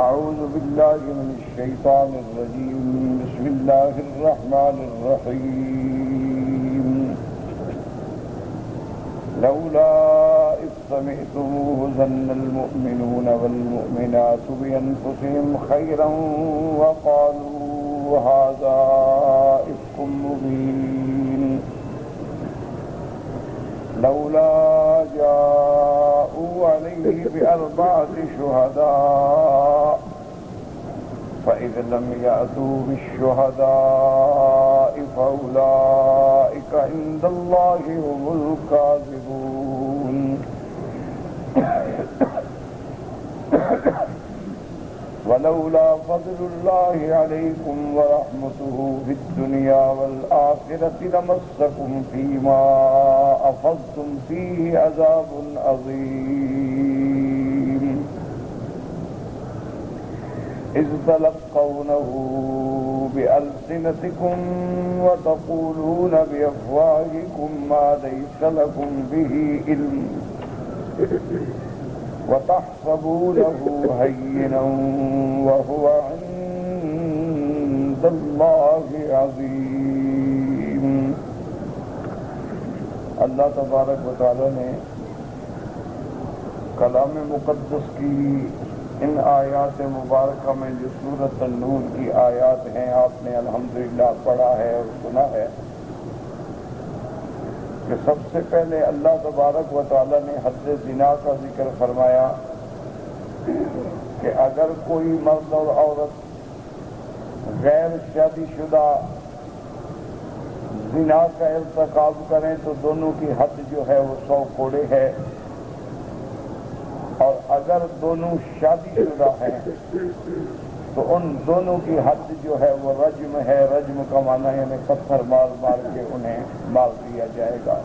أعوذ بالله من الشيطان الرجيم بسم الله الرحمن الرحيم لولا إذ سمعتموه ظن المؤمنون والمؤمنات بأنفسهم خيرا وقالوا هذا إفك مبين لولا جاءوا عليه بأربعة شهداء فإذ لم يأتوا بالشهداء فأولئك عند الله هم الكاذبون ولولا فضل الله عليكم ورحمته في الدنيا والآخرة لمسكم فيما أفضتم فيه عذاب عظيم إذ تلقونه بألسنتكم وتقولون بأفواهكم ما ليس لكم به علم وتحسبونه هينا وهو عند الله عظيم. اللہ تبارک و تعالی نے کلام مقدس کی ان آیات مبارکہ میں جو سورۃ النور کی آیات ہیں آپ نے الحمدللہ پڑھا ہے اور سنا ہے کہ سب سے پہلے اللہ تبارک و تعالی نے حد زنا کا ذکر فرمایا کہ اگر کوئی مرد اور عورت غیر شادی شدہ زنا کا ارتکاب کریں تو دونوں کی حد جو ہے وہ 100 کوڑے ہے، اور اگر دونوں شادی شدہ ہیں تو ان دونوں کی حد جو ہے وہ رجم ہے. رجم کا معنی یعنی پتھر مار مار کے انہیں مار دیا جائے گا.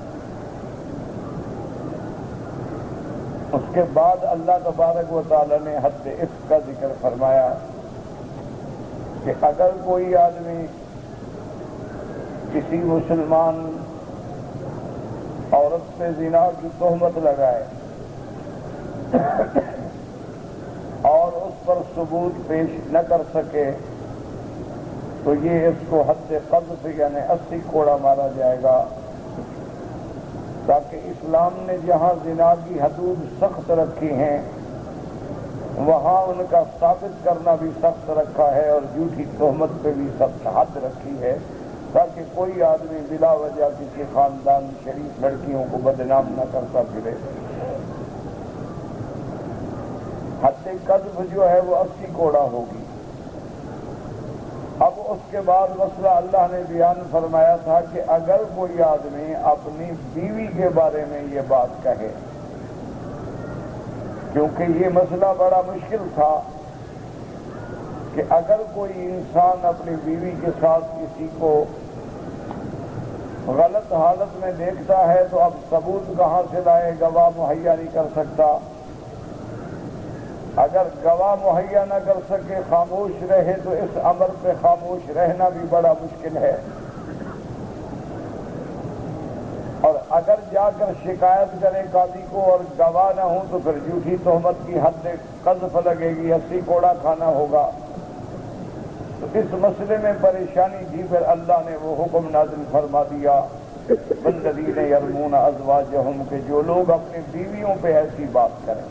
اس کے بعد اللہ تبارک و تعالی نے حد عفق کا ذکر فرمایا کہ اگر کوئی آدمی کسی مسلمان عورت سے زنا کی تہمت لگائے اور اس پر ثبوت پیش نہ کر سکے تو یہ اس کو حد قذف یعنی 80 کوڑا مارا جائے گا، تاکہ اسلام نے جہاں زنا کی حدود سخت رکھی ہیں وہاں ان کا ثابت کرنا بھی سخت رکھا ہے اور جھوٹی تہمت پہ بھی سخت حد رکھی ہے، تاکہ کوئی آدمی بلا وجہ کسی خاندان شریف لڑکیوں کو بدنام نہ کرتا پھرے. حد قذف جو ہے وہ 80 کوڑا ہوگی. اب اس کے بعد مسئلہ اللہ نے بیان فرمایا تھا کہ اگر کوئی آدمی اپنی بیوی کے بارے میں یہ بات کہے، کیونکہ یہ مسئلہ بڑا مشکل تھا کہ اگر کوئی انسان اپنی بیوی کے ساتھ کسی کو غلط حالت میں دیکھتا ہے تو اب ثبوت کہاں سے لائے؟ گواہ مہیا نہیں کر سکتا. اگر گواہ مہیا نہ کر سکے خاموش رہے تو اس امر پہ خاموش رہنا بھی بڑا مشکل ہے، اور اگر جا کر شکایت کرے قاضی کو اور گواہ نہ ہوں تو پھر جھوٹی تہمت کی حد قذف لگے گی، 80 کوڑا کھانا ہوگا. تو اس مسئلے میں پریشانی تھی، پھر اللہ نے وہ حکم نازل فرما دیا والذین یرمون ازواجہم کہ جو لوگ اپنی بیویوں پہ ایسی بات کریں،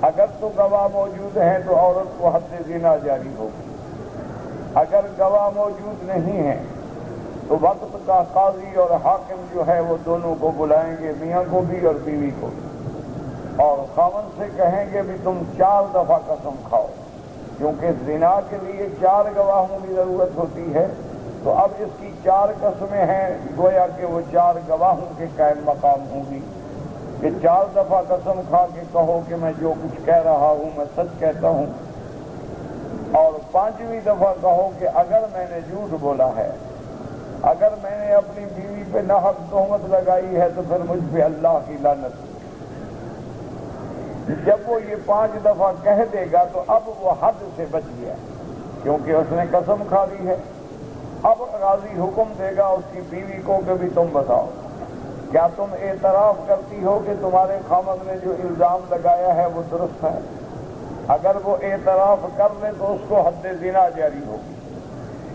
اگر تو گواہ موجود ہیں تو عورت کو حد زنا جاری ہوگی. اگر گواہ موجود نہیں ہیں تو وقت کا قاضی اور حاکم جو ہے وہ دونوں کو بلائیں گے، میاں کو بھی اور بیوی کو بھی، اور خاوند سے کہیں گے بھی تم 4 دفعہ قسم کھاؤ، کیونکہ زنا کے لیے 4 گواہوں کی ضرورت ہوتی ہے. تو اب اس کی 4 قسمیں ہیں، گویا کہ وہ 4 گواہوں کے قائم مقام ہوں گی کہ 4 دفعہ قسم کھا کے کہو کہ میں جو کچھ کہہ رہا ہوں میں سچ کہتا ہوں، اور 5ویں دفعہ کہو کہ اگر میں نے جھوٹ بولا ہے، اگر میں نے اپنی بیوی پہ ناحق تہمت لگائی ہے تو پھر مجھ پہ اللہ کی لعنت. جب وہ یہ 5 دفعہ کہہ دے گا تو اب وہ حد سے بچ گیا، کیونکہ اس نے قسم کھا لی ہے. اب قاضی حکم دے گا اس کی بیوی کو کہ بھی تم بتاؤ کیا تم اعتراف کرتی ہو کہ تمہارے خاوند نے جو الزام لگایا ہے وہ درست ہے؟ اگر وہ اعتراف کر لے تو اس کو حد زنا جاری ہوگی،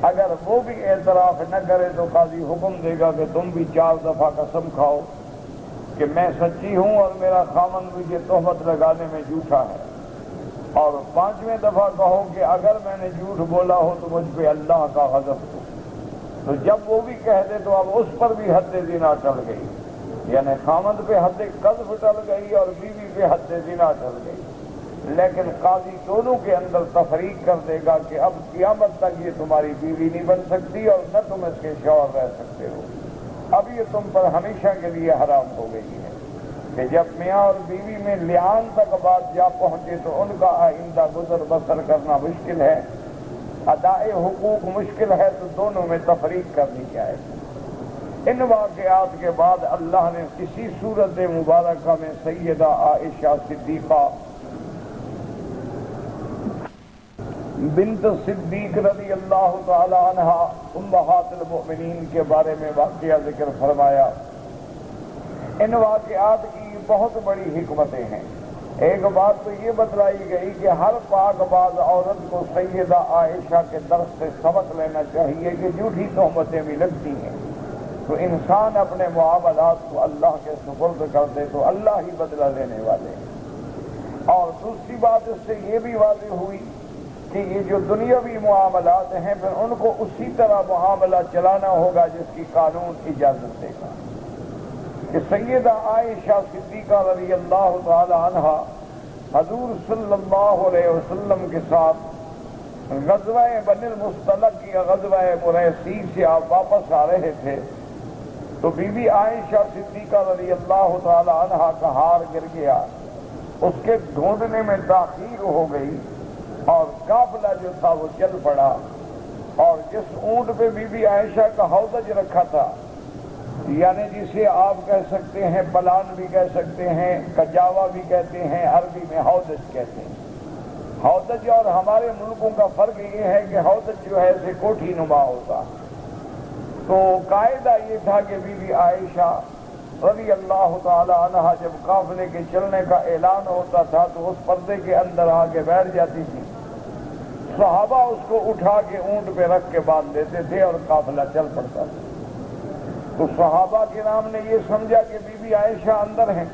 اگر وہ بھی اعتراف نہ کرے تو قاضی حکم دے گا کہ تم بھی 4 دفعہ قسم کھاؤ کہ میں سچی ہوں اور میرا خامند بھی یہ تہمت لگانے میں جھوٹا ہے، اور 5ویں دفعہ کہو کہ اگر میں نے جھوٹ بولا ہو تو مجھ پہ اللہ کا غضب ہو۔ تو جب وہ بھی کہہ دے تو اب اس پر بھی حد زنا ٹل گئی، یعنی خامند پہ حد قذف ٹل گئی اور بیوی پہ حد زنا ٹل گئی، لیکن قاضی دونوں کے اندر تفریق کر دے گا کہ اب قیامت تک یہ تمہاری بیوی نہیں بن سکتی اور نہ تم اس کے شوہر رہ سکتے ہو، اب یہ تم پر ہمیشہ کے لیے حرام ہو گئی ہے۔ کہ جب میاں اور بیوی میں لعان تک بات جا پہنچے تو ان کا آئندہ گزر بسر کرنا مشکل ہے، ادائے حقوق مشکل ہے، تو دونوں میں تفریق کرنی چاہیے۔ ان واقعات کے بعد اللہ نے اسی صورت مبارکہ میں سیدہ عائشہ صدیقہ بنت صدیق رضی اللہ تعالی عنہ امہات المؤمنین کے بارے میں واقعہ ذکر فرمایا۔ ان واقعات کی بہت بڑی حکمتیں ہیں۔ ایک بات تو یہ بتلائی گئی کہ ہر پاک باز عورت کو سیدہ عائشہ کے درس سے سبق لینا چاہیے کہ جھوٹی تہمتیں بھی لگتی ہیں تو انسان اپنے معاملات کو اللہ کے سپرد کر دے تو اللہ ہی بدلہ لینے والے ہیں۔ اور دوسری بات اس سے یہ بھی واضح ہوئی کہ یہ جو دنیاوی معاملات ہیں پھر ان کو اسی طرح معاملہ چلانا ہوگا جس کی قانون اجازت دے گا، کہ سیدہ عائشہ صدیقہ رضی اللہ تعالی عنہ حضور صلی اللہ علیہ وسلم کے ساتھ غزوہ بنی المصطلق یا غزوہ مریسی سے آپ واپس آ رہے تھے تو بی بی عائشہ صدیقہ رضی اللہ تعالی عنہ کا ہار گر گیا، اس کے ڈھونڈنے میں تاخیر ہو گئی اور قافلہ جو تھا وہ چل پڑا، اور جس اونٹ پہ بی بی عائشہ کا ہودج رکھا تھا، یعنی جسے آپ کہہ سکتے ہیں پلان بھی کہہ سکتے ہیں، کجاوا بھی کہتے ہیں، عربی میں ہودج کہتے ہیں۔ ہودج اور ہمارے ملکوں کا فرق یہ ہے کہ ہودج جو ہے اسے کوٹھی نما ہوتا، تو قاعدہ یہ تھا کہ بی بی عائشہ رضی اللہ تعالی عنہ جب قافلے کے چلنے کا اعلان ہوتا تھا تو اس پردے کے اندر آ کے بیٹھ جاتی تھی، صحابہ اس کو اٹھا کے اونٹ پہ رکھ کے باندھ دیتے تھے اور قافلہ چل پڑتا تھا۔ تو صحابہ کرام نے یہ سمجھا کہ بی بی عائشہ اندر ہیں،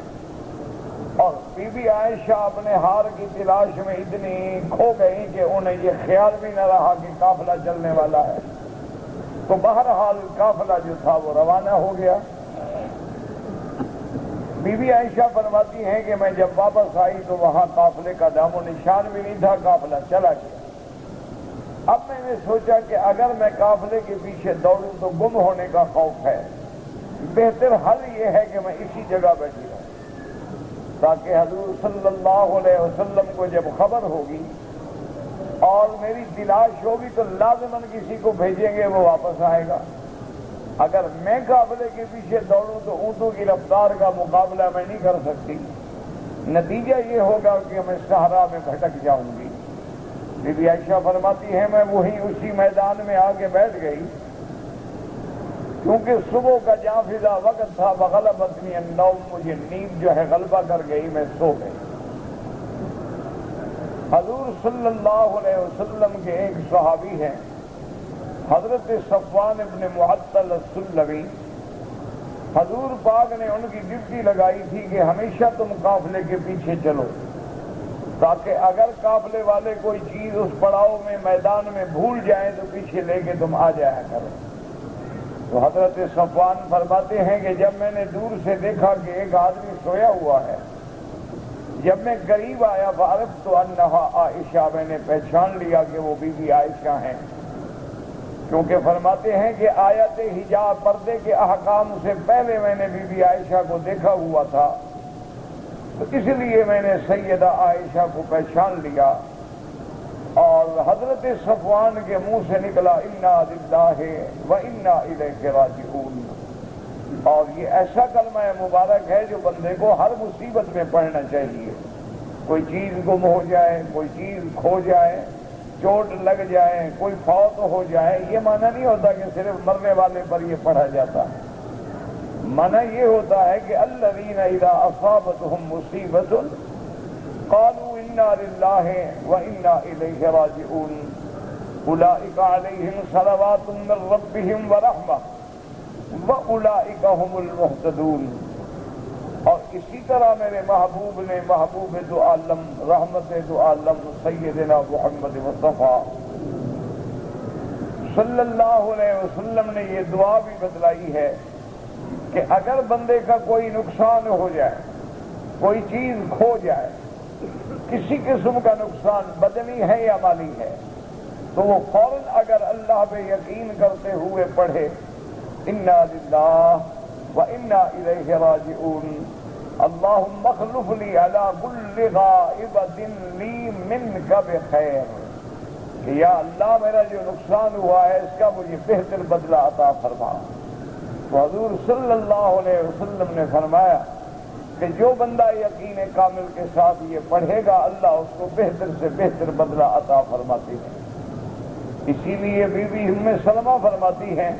اور بی بی عائشہ اپنے ہار کی تلاش میں اتنی کھو گئی کہ انہیں یہ خیال بھی نہ رہا کہ قافلہ چلنے والا ہے، تو بہرحال قافلہ جو تھا وہ روانہ ہو گیا۔ بی بی عائشہ فرماتی ہیں کہ میں جب واپس آئی تو وہاں قافلے کا نام و نشان بھی نہیں تھا، قافلہ چلا گیا۔ اب میں نے سوچا کہ اگر میں قافلے کے پیچھے دوڑوں تو گم ہونے کا خوف ہے، بہتر حل یہ ہے کہ میں اسی جگہ بیٹھی رہوں، تاکہ حضور صلی اللہ علیہ وسلم کو جب خبر ہوگی اور میری تلاش ہوگی تو لازماً کسی کو بھیجیں گے، وہ واپس آئے گا۔ اگر میں قافلے کے پیچھے دوڑوں تو اونٹوں کی رفتار کا مقابلہ میں نہیں کر سکتی، نتیجہ یہ ہوگا کہ میں صحرا میں بھٹک جاؤں گی۔ بی بی عائشہ فرماتی ہے میں وہیں اسی میدان میں آ کے بیٹھ گئی، کیونکہ صبح کا جافزہ وقت تھا، بغلبتنی النوم، مجھے نیند جو ہے غلبہ کر گئی، میں سو گئی۔ حضور صلی اللہ علیہ وسلم کے ایک صحابی ہیں حضرت صفوان ابن معطل السلمی، حضور پاک نے ان کی ڈیوٹی لگائی تھی کہ ہمیشہ تم قافلے کے پیچھے چلو، تاکہ اگر قافلے والے کوئی چیز اس پڑاؤ میں میدان میں بھول جائیں تو پیچھے لے کے تم آ جایا کرو۔ تو حضرت صفوان فرماتے ہیں کہ جب میں نے دور سے دیکھا کہ ایک آدمی سویا ہوا ہے، جب میں قریب آیا فعرفت انہا عائشہ، میں نے پہچان لیا کہ وہ بی بی عائشہ ہیں، کیونکہ فرماتے ہیں کہ آیت حجاب پردے کے احکام سے پہلے میں نے بی بی عائشہ کو دیکھا ہوا تھا، تو اس لیے میں نے سیدہ عائشہ کو پہچان لیا۔ اور حضرت صفوان کے منہ سے نکلا انا للہ و انا الیہ راجعون، اور یہ ایسا کلمہ مبارک ہے جو بندے کو ہر مصیبت میں پڑھنا چاہیے۔ کوئی چیز گم ہو جائے، کوئی چیز کھو جائے، چوٹ لگ جائے، کوئی فوت ہو جائے، یہ معنی نہیں ہوتا کہ صرف مرنے والے پر یہ پڑھا جاتا ہے، معنی یہ ہوتا ہے کہ الذین اذا اصابتهم مصیبۃ قالوا انا للہ وانا الیہ راجعون اولئک علیہم صلوات من ربہم ورحمہ واولئک هم المہتدون۔ اور اسی طرح میرے محبوب نے، محبوب دو عالم، رحمت دو عالم سیدنا محمد مصطفیٰ صلی اللہ علیہ وسلم نے یہ دعا بھی بتلائی ہے کہ اگر بندے کا کوئی نقصان ہو جائے، کوئی چیز کھو جائے، کسی قسم کا نقصان بدنی ہے یا مالی ہے، تو وہ فوراً اگر اللہ پہ یقین کرتے ہوئے پڑھے انا للہ وانا الیہ راجعون اللہم اخلف لی علی کل غائبۃ لی منک بخیر، کہ یا اللہ میرا جو نقصان ہوا ہے اس کا مجھے بہتر بدلہ عطا فرما۔ تو حضور صلی اللہ علیہ وسلم نے فرمایا کہ جو بندہ یقین کامل کے ساتھ یہ پڑھے گا اللہ اس کو بہتر سے بہتر بدلہ عطا فرماتی ہے۔ اسی لیے بی بی ام سلمہ فرماتی ہیں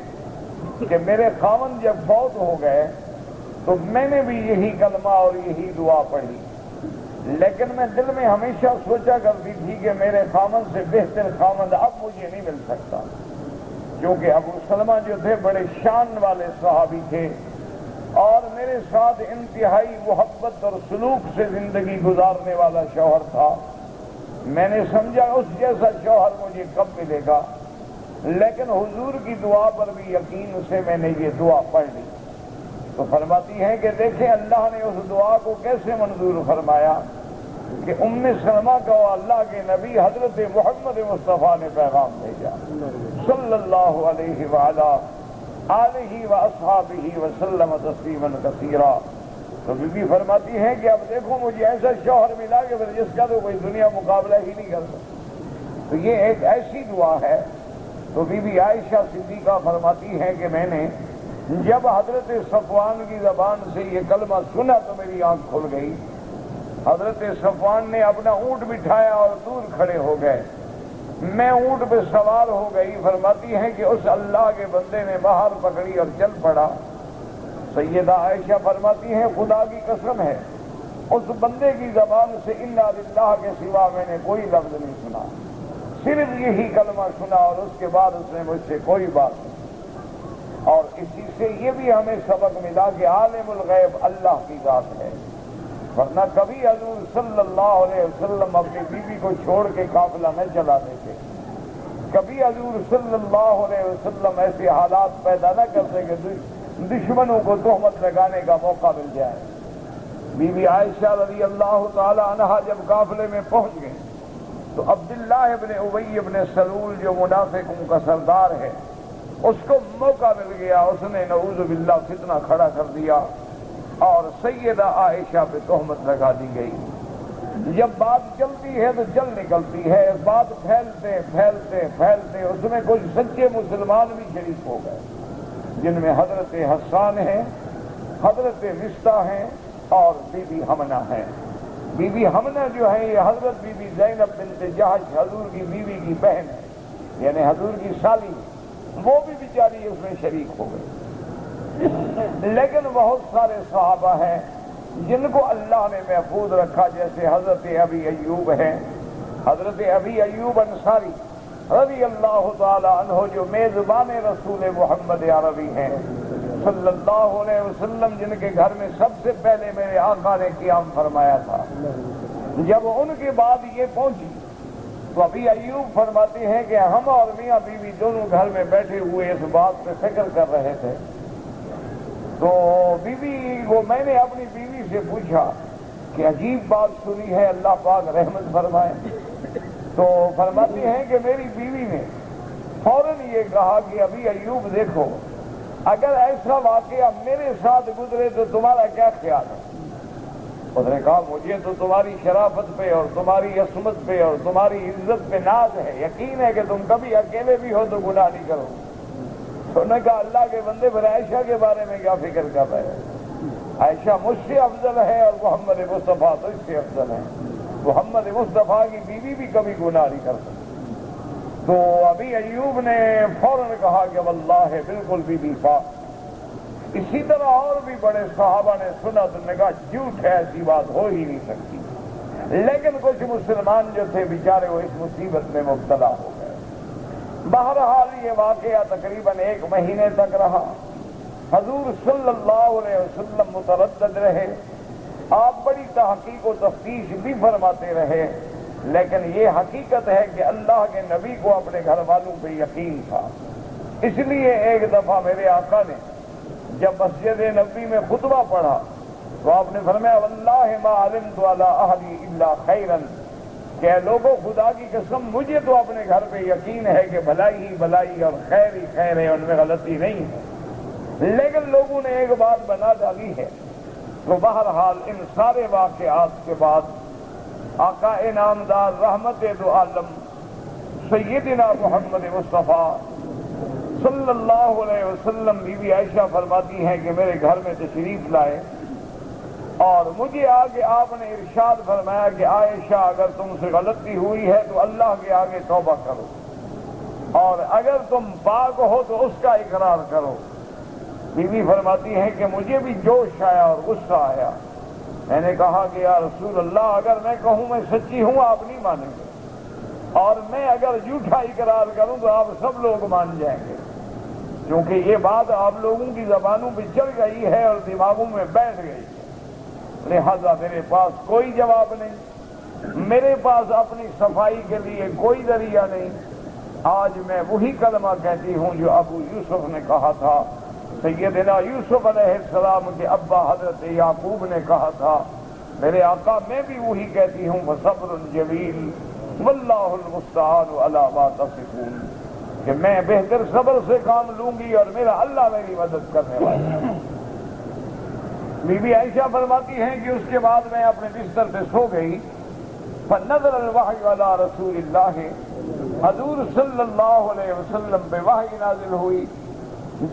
کہ میرے خاوند جب فوت ہو گئے تو میں نے بھی یہی کلمہ اور یہی دعا پڑھی، لیکن میں دل میں ہمیشہ سوچا کرتی تھی کہ میرے خاوند سے بہتر خاوند اب مجھے نہیں مل سکتا، کیونکہ ابو سلمہ جو تھے بڑے شان والے صحابی تھے اور میرے ساتھ انتہائی محبت اور سلوک سے زندگی گزارنے والا شوہر تھا۔ میں نے سمجھا اس جیسا شوہر مجھے کب ملے گا، لیکن حضور کی دعا پر بھی یقین سے میں نے یہ دعا پڑھ لی۔ تو فرماتی ہیں کہ دیکھیں اللہ نے اس دعا کو کیسے منظور فرمایا کہ ام سلمہ کو اللہ کے نبی حضرت محمد مصطفیٰ نے پیغام بھیجا صلی اللہ علیہ وآلہ آلہ واصحابہ وسلم تسلیما کثیرا۔ تو بی بی فرماتی ہیں کہ اب دیکھو مجھے ایسا شوہر ملا کہ جس کا تو کوئی دنیا مقابلہ ہی نہیں کر سکتی، تو یہ ایک ایسی دعا ہے۔ تو بی بی عائشہ صدیقہ فرماتی ہیں کہ میں نے جب حضرت صفوان کی زبان سے یہ کلمہ سنا تو میری آنکھ کھل گئی۔ حضرت صفوان نے اپنا اونٹ بٹھایا اور دور کھڑے ہو گئے، میں اونٹ پہ سوار ہو گئی۔ فرماتی ہیں کہ اس اللہ کے بندے نے باہر پکڑی اور چل پڑا۔ سیدہ عائشہ فرماتی ہیں خدا کی قسم ہے اس بندے کی زبان سے انا للہ کے سوا میں نے کوئی لفظ نہیں سنا، صرف یہی کلمہ سنا اور اس کے بعد اس نے مجھ سے کوئی بات نہیں۔ اور اسی سے یہ بھی ہمیں سبق ملا کہ عالم الغیب اللہ کی ذات ہے، ورنہ کبھی حضور صلی اللہ علیہ وسلم اپنی بیوی کو چھوڑ کے قافلہ نہ چلاتے تھے، کبھی حضور صلی اللہ علیہ وسلم ایسے حالات پیدا نہ کرتے کہ دشمنوں کو تہمت لگانے کا موقع مل جائے۔ بی بی عائشہ رضی اللہ تعالی عنہا جب قافلے میں پہنچ گئے تو عبداللہ ابن ابی ابن سلول جو منافقوں کا سردار ہے اس کو موقع مل گیا، اس نے نعوذ باللہ فتنہ کھڑا کر دیا اور سیدہ عائشہ پہ تہمت لگا دی گئی۔ جب بات چلتی ہے تو چل نکلتی ہے، بات پھیلتے پھیلتے پھیلتے اس میں کچھ سچے مسلمان بھی شریک ہو گئے، جن میں حضرت حسان ہیں، حضرت مصطح ہیں اور بی بی حمنہ ہیں۔ بی بی حمنہ جو ہے یہ حضرت بی بی زینب بنت جہش حضور کی بیوی کی بہن ہے، یعنی حضور کی سالی، وہ بھی بیچاری اس میں شریک ہو گئی۔ لیکن بہت سارے صحابہ ہیں جن کو اللہ نے محفوظ رکھا، جیسے حضرت ابی ایوب ہیں، حضرت ابی ایوب انصاری رضی اللہ تعالی عنہ جو میزبان رسول محمد عربی ہیں صلی اللہ علیہ وسلم، جن کے گھر میں سب سے پہلے میرے آقا نے قیام فرمایا تھا۔ جب ان کے بعد یہ پہنچی تو ابھی ایوب فرماتے ہیں کہ ہم اور میاں بیوی دونوں گھر میں بیٹھے ہوئے اس بات پہ فکر کر رہے تھے، تو بیوی کو میں نے اپنی بیوی سے پوچھا کہ عجیب بات سنی ہے، اللہ پاک رحمت فرمائے۔ تو فرماتی ہیں کہ میری بیوی نے فوراً یہ کہا کہ ابھی ایوب دیکھو اگر ایسا واقعہ میرے ساتھ گزرے تو تمہارا کیا خیال ہے؟ اس نے کہا مجھے تو تمہاری شرافت پہ اور تمہاری عصمت پہ اور تمہاری عزت پہ ناز ہے، یقین ہے کہ تم کبھی اکیلے بھی ہو تو گناہ نہیں کرو۔ تو نے کہا اللہ کے بندے پھر عائشہ کے بارے میں کیا فکر کر رہے ہیں؟ عائشہ مجھ سے افضل ہے اور محمد مصطفیٰ تو اس سے افضل ہے، محمد مصطفیٰ کی بیوی بھی کبھی گناہ نہیں کر سکتی۔ تو ابھی ایوب نے فوراً کہا کہ واللہ بالکل بی بی پاک۔ اسی طرح اور بھی بڑے صحابہ نے سنا تو نے کہا جھوٹ ہے، ایسی بات ہو ہی نہیں سکتی۔ لیکن کچھ مسلمان جو تھے بیچارے وہ اس مصیبت میں مبتلا ہو گئے۔ بہرحال یہ واقعہ تقریباً 1 مہینے تک رہا۔ حضور صلی اللہ علیہ وسلم متردد رہے، آپ بڑی تحقیق و تفتیش بھی فرماتے رہے، لیکن یہ حقیقت ہے کہ اللہ کے نبی کو اپنے گھر والوں پہ یقین تھا۔ اس لیے ایک دفعہ میرے آقا نے جب مسجد نبوی میں خطبہ پڑھا تو آپ نے فرمایا واللہ ما علمت علی اہلی الا خیرا، کہ اے لوگوں خدا کی قسم مجھے تو اپنے گھر پہ یقین ہے کہ بھلائی ہی بھلائی اور خیر ہی خیر ہے، ان میں غلطی نہیں ہے، لیکن لوگوں نے ایک بات بنا ڈالی ہے۔ تو بہرحال ان سارے واقعات کے بعد آقا انعامدار رحمت دو عالم سیدنا محمد مصطفیٰ صلی اللہ علیہ وسلم بی بی عائشہ فرماتی ہیں کہ میرے گھر میں تشریف لائے اور مجھے آگے آپ نے ارشاد فرمایا کہ عائشہ اگر تم سے غلطی ہوئی ہے تو اللہ کے آگے توبہ کرو، اور اگر تم پاک ہو تو اس کا اقرار کرو۔ بی بی فرماتی ہیں کہ مجھے بھی جوش آیا اور غصہ آیا، میں نے کہا کہ یا رسول اللہ اگر میں کہوں میں سچی ہوں آپ نہیں مانیں گے، اور میں اگر جھوٹا اقرار کروں تو آپ سب لوگ مان جائیں گے، کیونکہ یہ بات آپ لوگوں کی زبانوں پہ چل گئی ہے اور دماغوں میں بیٹھ گئی ہے، لہذا میرے پاس کوئی جواب نہیں، میرے پاس اپنی صفائی کے لیے کوئی ذریعہ نہیں۔ آج میں وہی کلمہ کہتی ہوں جو ابو یوسف نے کہا تھا، سیدنا یوسف علیہ السلام کے ابا حضرت یعقوب نے کہا تھا، میرے آقا میں بھی وہی کہتی ہوں وصبر جمیل واللہ المستعان علی ما تصفون، کہ میں بہتر صبر سے کام لوں گی اور میرا اللہ میری مدد کرنے والا ہے۔ بی بی عائشہ فرماتی ہیں کہ اس کے بعد میں اپنے بستر پہ سو گئی، فنزل الوحی علی رسول اللہ، حضور صلی اللہ علیہ وسلم پہ وحی نازل ہوئی۔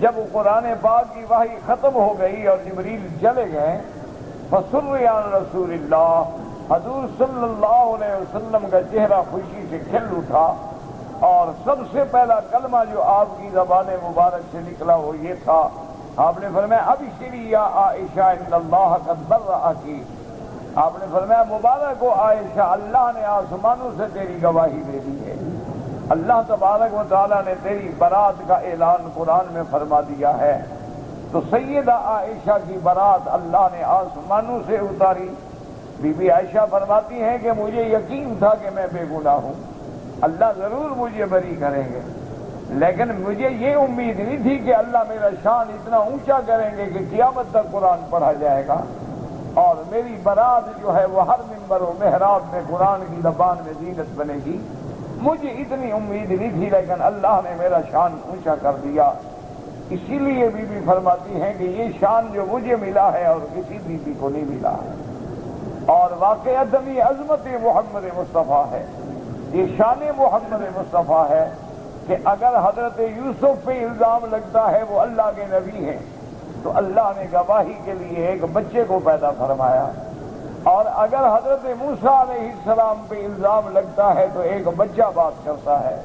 جب قرآن پاک کی وحی ختم ہو گئی اور جبریل چلے گئے، فسر عن رسول اللہ، حضور صلی اللہ علیہ وسلم کا چہرہ خوشی سے کھل اٹھا، اور سب سے پہلا کلمہ جو آپ کی زبان مبارک سے نکلا وہ یہ تھا، آپ نے فرمایا ابشری یا عائشہ ان اللہ قد برأک، آپ نے فرمایا مبارک ہو عائشہ، اللہ نے آسمانوں سے تیری گواہی دے دی ہے، اللہ تبارک و تعالیٰ نے تیری برات کا اعلان قرآن میں فرما دیا ہے۔ تو سیدہ عائشہ کی برات اللہ نے آسمانوں سے اتاری۔ بی بی عائشہ فرماتی ہیں کہ مجھے یقین تھا کہ میں بے گناہ ہوں، اللہ ضرور مجھے بری کریں گے، لیکن مجھے یہ امید نہیں تھی کہ اللہ میرا شان اتنا اونچا کریں گے کہ قیامت تک قرآن پڑھا جائے گا اور میری برات جو ہے وہ ہر منبر و محراب میں قرآن کی زبان میں زینت بنے گی۔ مجھے اتنی امید نہیں تھی، لیکن اللہ نے میرا شان اونچا کر دیا۔ اسی لیے بی بی فرماتی ہیں کہ یہ شان جو مجھے ملا ہے اور کسی بی بی کو نہیں ملا ہے، اور واقعات یہ عظمت محمد مصطفیٰ ہے، یہ شان محمد مصطفیٰ ہے کہ اگر حضرت یوسف پہ الزام لگتا ہے وہ اللہ کے نبی ہیں تو اللہ نے گواہی کے لیے ایک بچے کو پیدا فرمایا، اور اگر حضرت موسیٰ علیہ السلام پہ الزام لگتا ہے تو ایک بچہ بات کرتا ہے،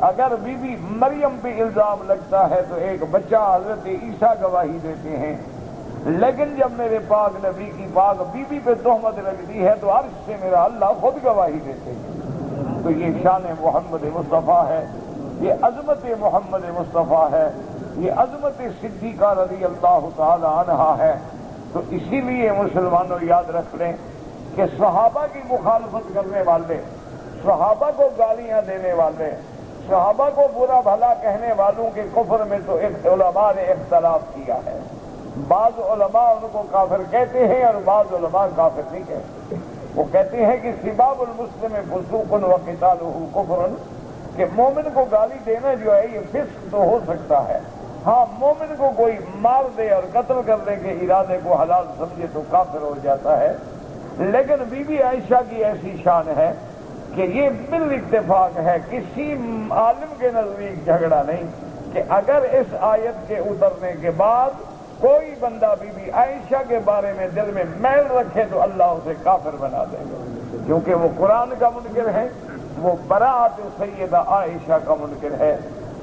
اگر بی بی مریم پہ الزام لگتا ہے تو ایک بچہ حضرت عیسیٰ گواہی دیتے ہیں، لیکن جب میرے پاک نبی کی پاک بی بی پہ تہمت لگتی ہے تو عرش سے میرا اللہ خود گواہی دیتے ہیں۔ تو یہ شان محمد مصطفیٰ ہے، یہ عظمت محمد مصطفیٰ ہے، یہ عظمت صدیقہ رضی اللہ تعالی عنہا ہے۔ تو اسی لیے مسلمانوں یاد رکھ لیں کہ صحابہ کی مخالفت کرنے والے، صحابہ کو گالیاں دینے والے، صحابہ کو برا بھلا کہنے والوں کے کفر میں تو علماء نے اختلاف کیا ہے، بعض علماء ان کو کافر کہتے ہیں اور بعض علماء کافر نہیں کہتے۔ وہ کہتے ہیں کہ سباب المسلم فسوق و قتالہ کفر، کہ مومن کو گالی دینا جو ہے یہ فسق تو ہو سکتا ہے، ہاں مومن کو کوئی مار دے اور قتل کرنے کے ارادے کو حلال سمجھے تو کافر ہو جاتا ہے، لیکن بی بی عائشہ کی ایسی شان ہے کہ یہ بالاتفاق ہے، کسی عالم کے نزدیک جھگڑا نہیں کہ اگر اس آیت کے اترنے کے بعد کوئی بندہ بی بی عائشہ کے بارے میں دل میں میل رکھے تو اللہ اسے کافر بنا دے گا، کیونکہ وہ قرآن کا منکر ہے، وہ برات سیدہ عائشہ کا منکر ہے،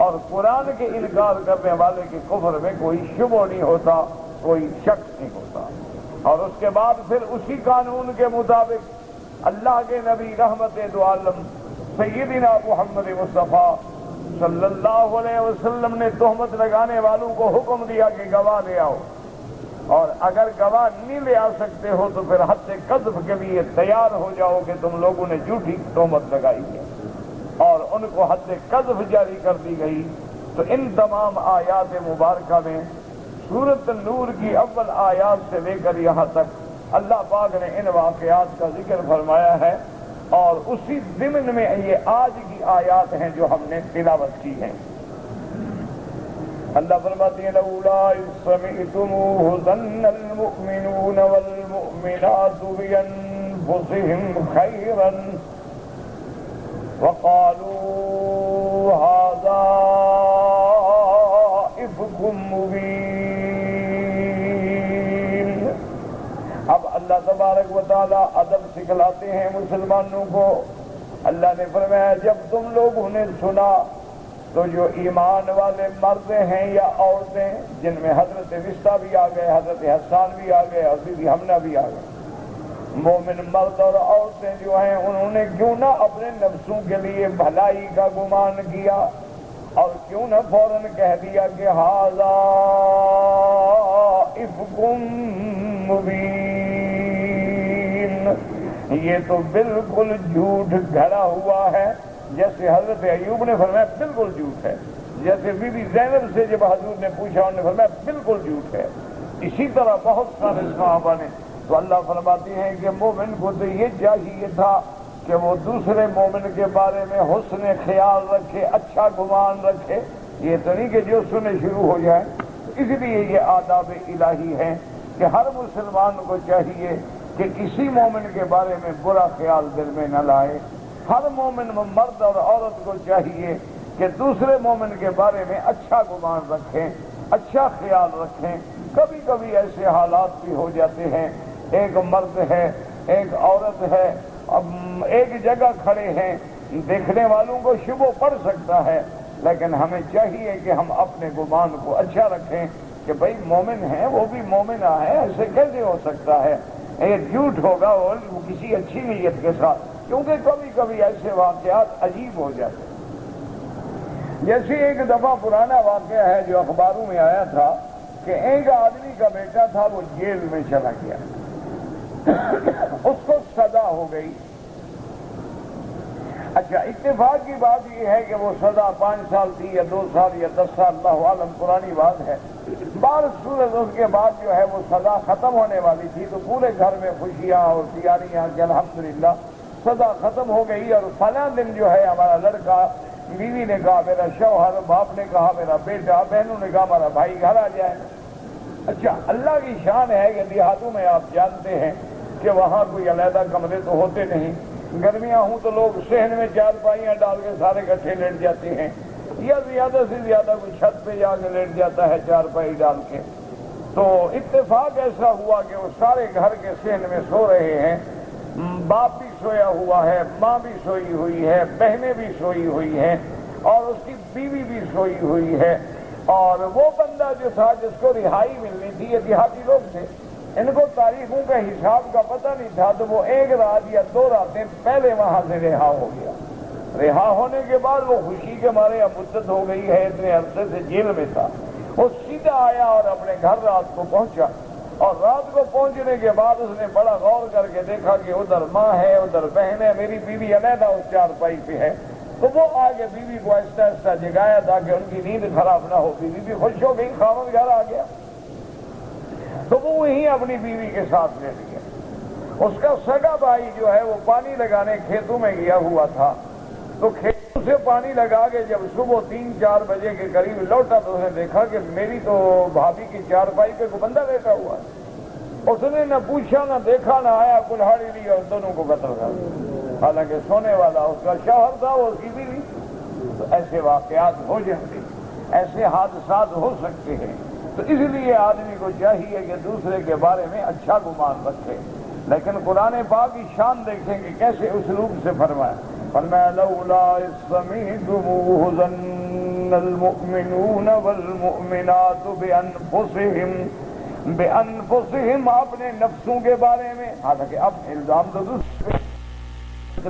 اور قرآن کے انکار کرنے والے کے کفر میں کوئی شبہ نہیں ہوتا، کوئی شک نہیں ہوتا۔ اور اس کے بعد پھر اسی قانون کے مطابق اللہ کے نبی رحمت دو عالم سیدنا محمد مصطفیٰ صلی اللہ علیہ وسلم نے تہمت لگانے والوں کو حکم دیا کہ گواہ لے آؤ، اور اگر گواہ نہیں لے آ سکتے ہو تو پھر حد قذف کے لیے تیار ہو جاؤ کہ تم لوگوں نے جھوٹی تہمت لگائی ہے، اور ان کو حد قذف جاری کر دی گئی۔ تو ان تمام آیات مبارکہ میں سورۃ النور کی اول آیات سے لے کر یہاں تک اللہ پاک نے ان واقعات کا ذکر فرمایا ہے، اور اسی ضمن میں یہ آج کی آیات ہیں جو ہم نے تلاوت کی ہیں۔ اللہ فرماتے ہیں لولا اذ سمعتموہ ظن المؤمنون والمؤمنات بانفسهم خیرا وقالوا هذا افک مبین۔ اب اللہ تبارک و تعالی ادب سکھلاتے ہیں مسلمانوں کو۔ اللہ نے فرمایا جب تم لوگوں نے سنا تو جو ایمان والے مرد ہیں یا عورتیں، جن میں حضرت وسطیٰ بھی آ گئے، حضرت حسان بھی آ گئے اور بی بی حمنہ بھی آ گئے، مومن مرد اور عورتیں جو ہیں انہوں نے کیوں نہ اپنے نفسوں کے لیے بھلائی کا گمان کیا، اور کیوں نہ فوراً کہہ دیا کہ ھذا افک مبین، یہ تو بالکل جھوٹ گھڑا ہوا ہے۔ جیسے حضرت ایوب نے فرمایا بالکل جھوٹ ہے، جیسے بی بی زینب سے جب حضور نے پوچھا انہوں نے فرمایا بالکل جھوٹ ہے، اسی طرح بہت سارے صحابہ نے۔ تو اللہ فرماتے ہیں کہ مومن کو تو یہ چاہیے تھا کہ وہ دوسرے مومن کے بارے میں حسن خیال رکھے، اچھا گمان رکھے، یہ تو نہیں کہ جو سنے شروع ہو جائے۔ اس لیے یہ آداب الہی ہے کہ ہر مسلمان کو چاہیے کہ کسی مومن کے بارے میں برا خیال دل میں نہ لائے۔ ہر مومن مرد اور عورت کو چاہیے کہ دوسرے مومن کے بارے میں اچھا گمان رکھیں، اچھا خیال رکھیں۔ کبھی کبھی ایسے حالات بھی ہو جاتے ہیں، ایک مرد ہے ایک عورت ہے، اب ایک جگہ کھڑے ہیں، دیکھنے والوں کو شبہ پڑ سکتا ہے، لیکن ہمیں چاہیے کہ ہم اپنے گمان کو اچھا رکھیں کہ بھئی مومن ہیں، وہ بھی مومنہ ہے، ایسے کیسے ہو سکتا ہے، یہ جھوٹ ہوگا اور کسی اچھی نیت کے ساتھ، کیونکہ کبھی کبھی ایسے واقعات عجیب ہو جاتے ہیں۔ جیسے ایک دفعہ پرانا واقعہ ہے جو اخباروں میں آیا تھا کہ ایک آدمی کا بیٹا تھا، وہ جیل میں چلا گیا، اس کو سزا ہو گئی۔ اچھا، اتفاق کی بات یہ ہے کہ وہ سزا 5 سال تھی یا 2 سال یا 10 سال، اللہ عالم، پرانی بات ہے۔ بار صورت اس کے بعد جو ہے وہ سزا ختم ہونے والی تھی، تو پورے گھر میں خوشیاں اور تیاریاں کہ الحمدللہ سزا ختم ہو گئی، اور فلاں دن جو ہے ہمارا لڑکا، بیوی نے کہا میرا شوہر، باپ نے کہا میرا بیٹا، بہنوں نے کہا ہمارا بھائی گھر آ جائے۔ اچھا، اللہ کی شان ہے کہ دیہاتوں میں آپ جانتے ہیں کہ وہاں کوئی علیحدہ کمرے تو ہوتے نہیں، گرمیاں ہوں تو لوگ صحن میں چارپائیاں ڈال کے سارے کٹھے لیٹ جاتے ہیں، یا زیادہ سے زیادہ کوئی چھت پہ جا کے لیٹ جاتا ہے چارپائی ڈال کے۔ تو اتفاق ایسا ہوا کہ وہ سارے گھر کے صحن میں سو رہے ہیں، باپ بھی سویا ہوا ہے، ماں بھی سوئی ہوئی ہے، بہنیں بھی سوئی ہوئی ہیں، اور اس کی بیوی بھی سوئی ہوئی ہے، اور وہ بندہ جو تھا جس کو رہائی ملنی تھی، یہ دیہاتی لوگ تھے، ان کو تاریخوں کا حساب کا پتہ نہیں تھا، تو وہ 1 رات یا 2 راتیں پہلے وہاں سے رہا ہو گیا۔ رہا ہونے کے بعد وہ خوشی کے مارے اب مدت ہو گئی ہے، اتنے عرصے سے جیل میں تھا، وہ سیدھا آیا اور اپنے گھر رات کو پہنچا، اور رات کو پہنچنے کے بعد اس نے بڑا غور کر کے دیکھا کہ ادھر ماں ہے، ادھر بہن ہے، میری بیوی علیحدہ اس چارپائی پہ ہے۔ تو وہ آگے بیوی کو آہستہ آہستہ جگایا تاکہ ان کی نیند خراب نہ ہو۔ بیوی بھی خوش ہو گئی، خاوند گھر آ گیا، تو وہ وہیں اپنی بیوی کے ساتھ لے لیا۔ اس کا سگا بھائی جو ہے وہ پانی لگانے کھیتوں میں گیا ہوا تھا، تو کھیتوں سے پانی لگا کے جب صبح 3-4 بجے کے قریب لوٹا تو اس نے دیکھا کہ میری تو بھابھی کی چارپائی پہ کوئی بندہ بیٹھا ہوا ہے۔ اس نے نہ پوچھا نہ دیکھا نہ آیا، کلہاڑی لی اور دونوں کو قتل کر دیا، حالانکہ سونے والا اس کا شوہر تھا، وہ اس کی بیوی۔ تو ایسے واقعات ہو جاتے، ایسے حادثات ہو سکتے ہیں، تو اس لیے آدمی کو چاہیے کہ دوسرے کے بارے میں اچھا گمان رکھے۔ لیکن قرآن پاک کی شان دیکھیں کہ کیسے اسلوب سے فرمایا لولا اذ سمعتموہ ظن المؤمنون والمؤمنات بانفسہم، اپنے نفسوں کے بارے میں، حالانکہ اب الزام تو دوسرے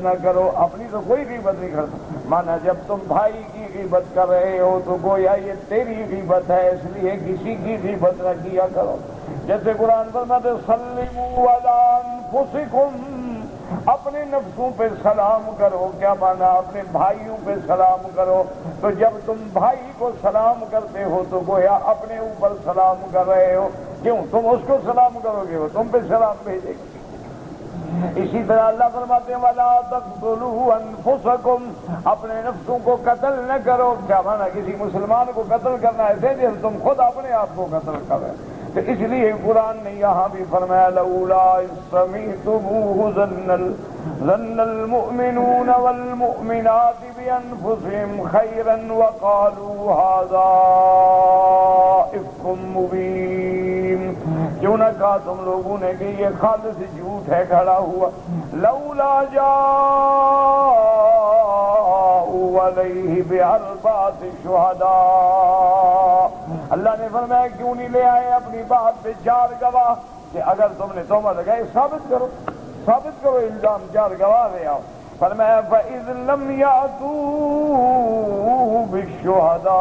نہ کرو. اپنی تو کوئی غیبت نہیں کرتا. مانا جب تم بھائی کی غیبت کر رہے ہو تو گویا یہ تیری غیبت ہے, اس لیے کسی کی غیبت نہ کیا کرو. جیسے قرآن فرماتے سلموا علی انفسکم, اپنے نفسوں پہ سلام کرو. کیا مانا؟ اپنے بھائیوں پہ سلام کرو. تو جب تم بھائی کو سلام کرتے ہو تو گویا اپنے اوپر سلام کر رہے ہو. کیوں؟ تم اس کو سلام کرو گے, وہ تم پہ سلام بھیجے گا. اسی طرح اللہ فرماتے ہیں وَلَا تَقْتُلُوا أَنفُسَكُمْ, اپنے نفسوں کو قتل نہ کرو. کیا مانا؟ کسی مسلمان کو قتل کرنا ایسے جیسے تم خود اپنے آپ کو قتل کر رہے. تو اس لیے قرآن نے یہاں بھی فرمایا لولا اذ سمعتموہ ظن المؤمنون والمؤمنات بأنفسهم خيرا وقالوا هذا إفك مبين. کیوں نہ کہا تم لوگوں نے کہ یہ خالص جھوٹ ہے کھڑا ہوا. لولا جاءوا علیہ بأربعة شہداء, اللہ نے فرمایا کیوں نہیں لے آئے اپنی بات پہ 4 گواہ کہ اگر تم نے تہمت لگائی ثابت کرو الزام 4 گواہ لے آؤ. فرمایا فَإِذْ لَمْ يَأْتُوا بِالشُّهَدَاءِ,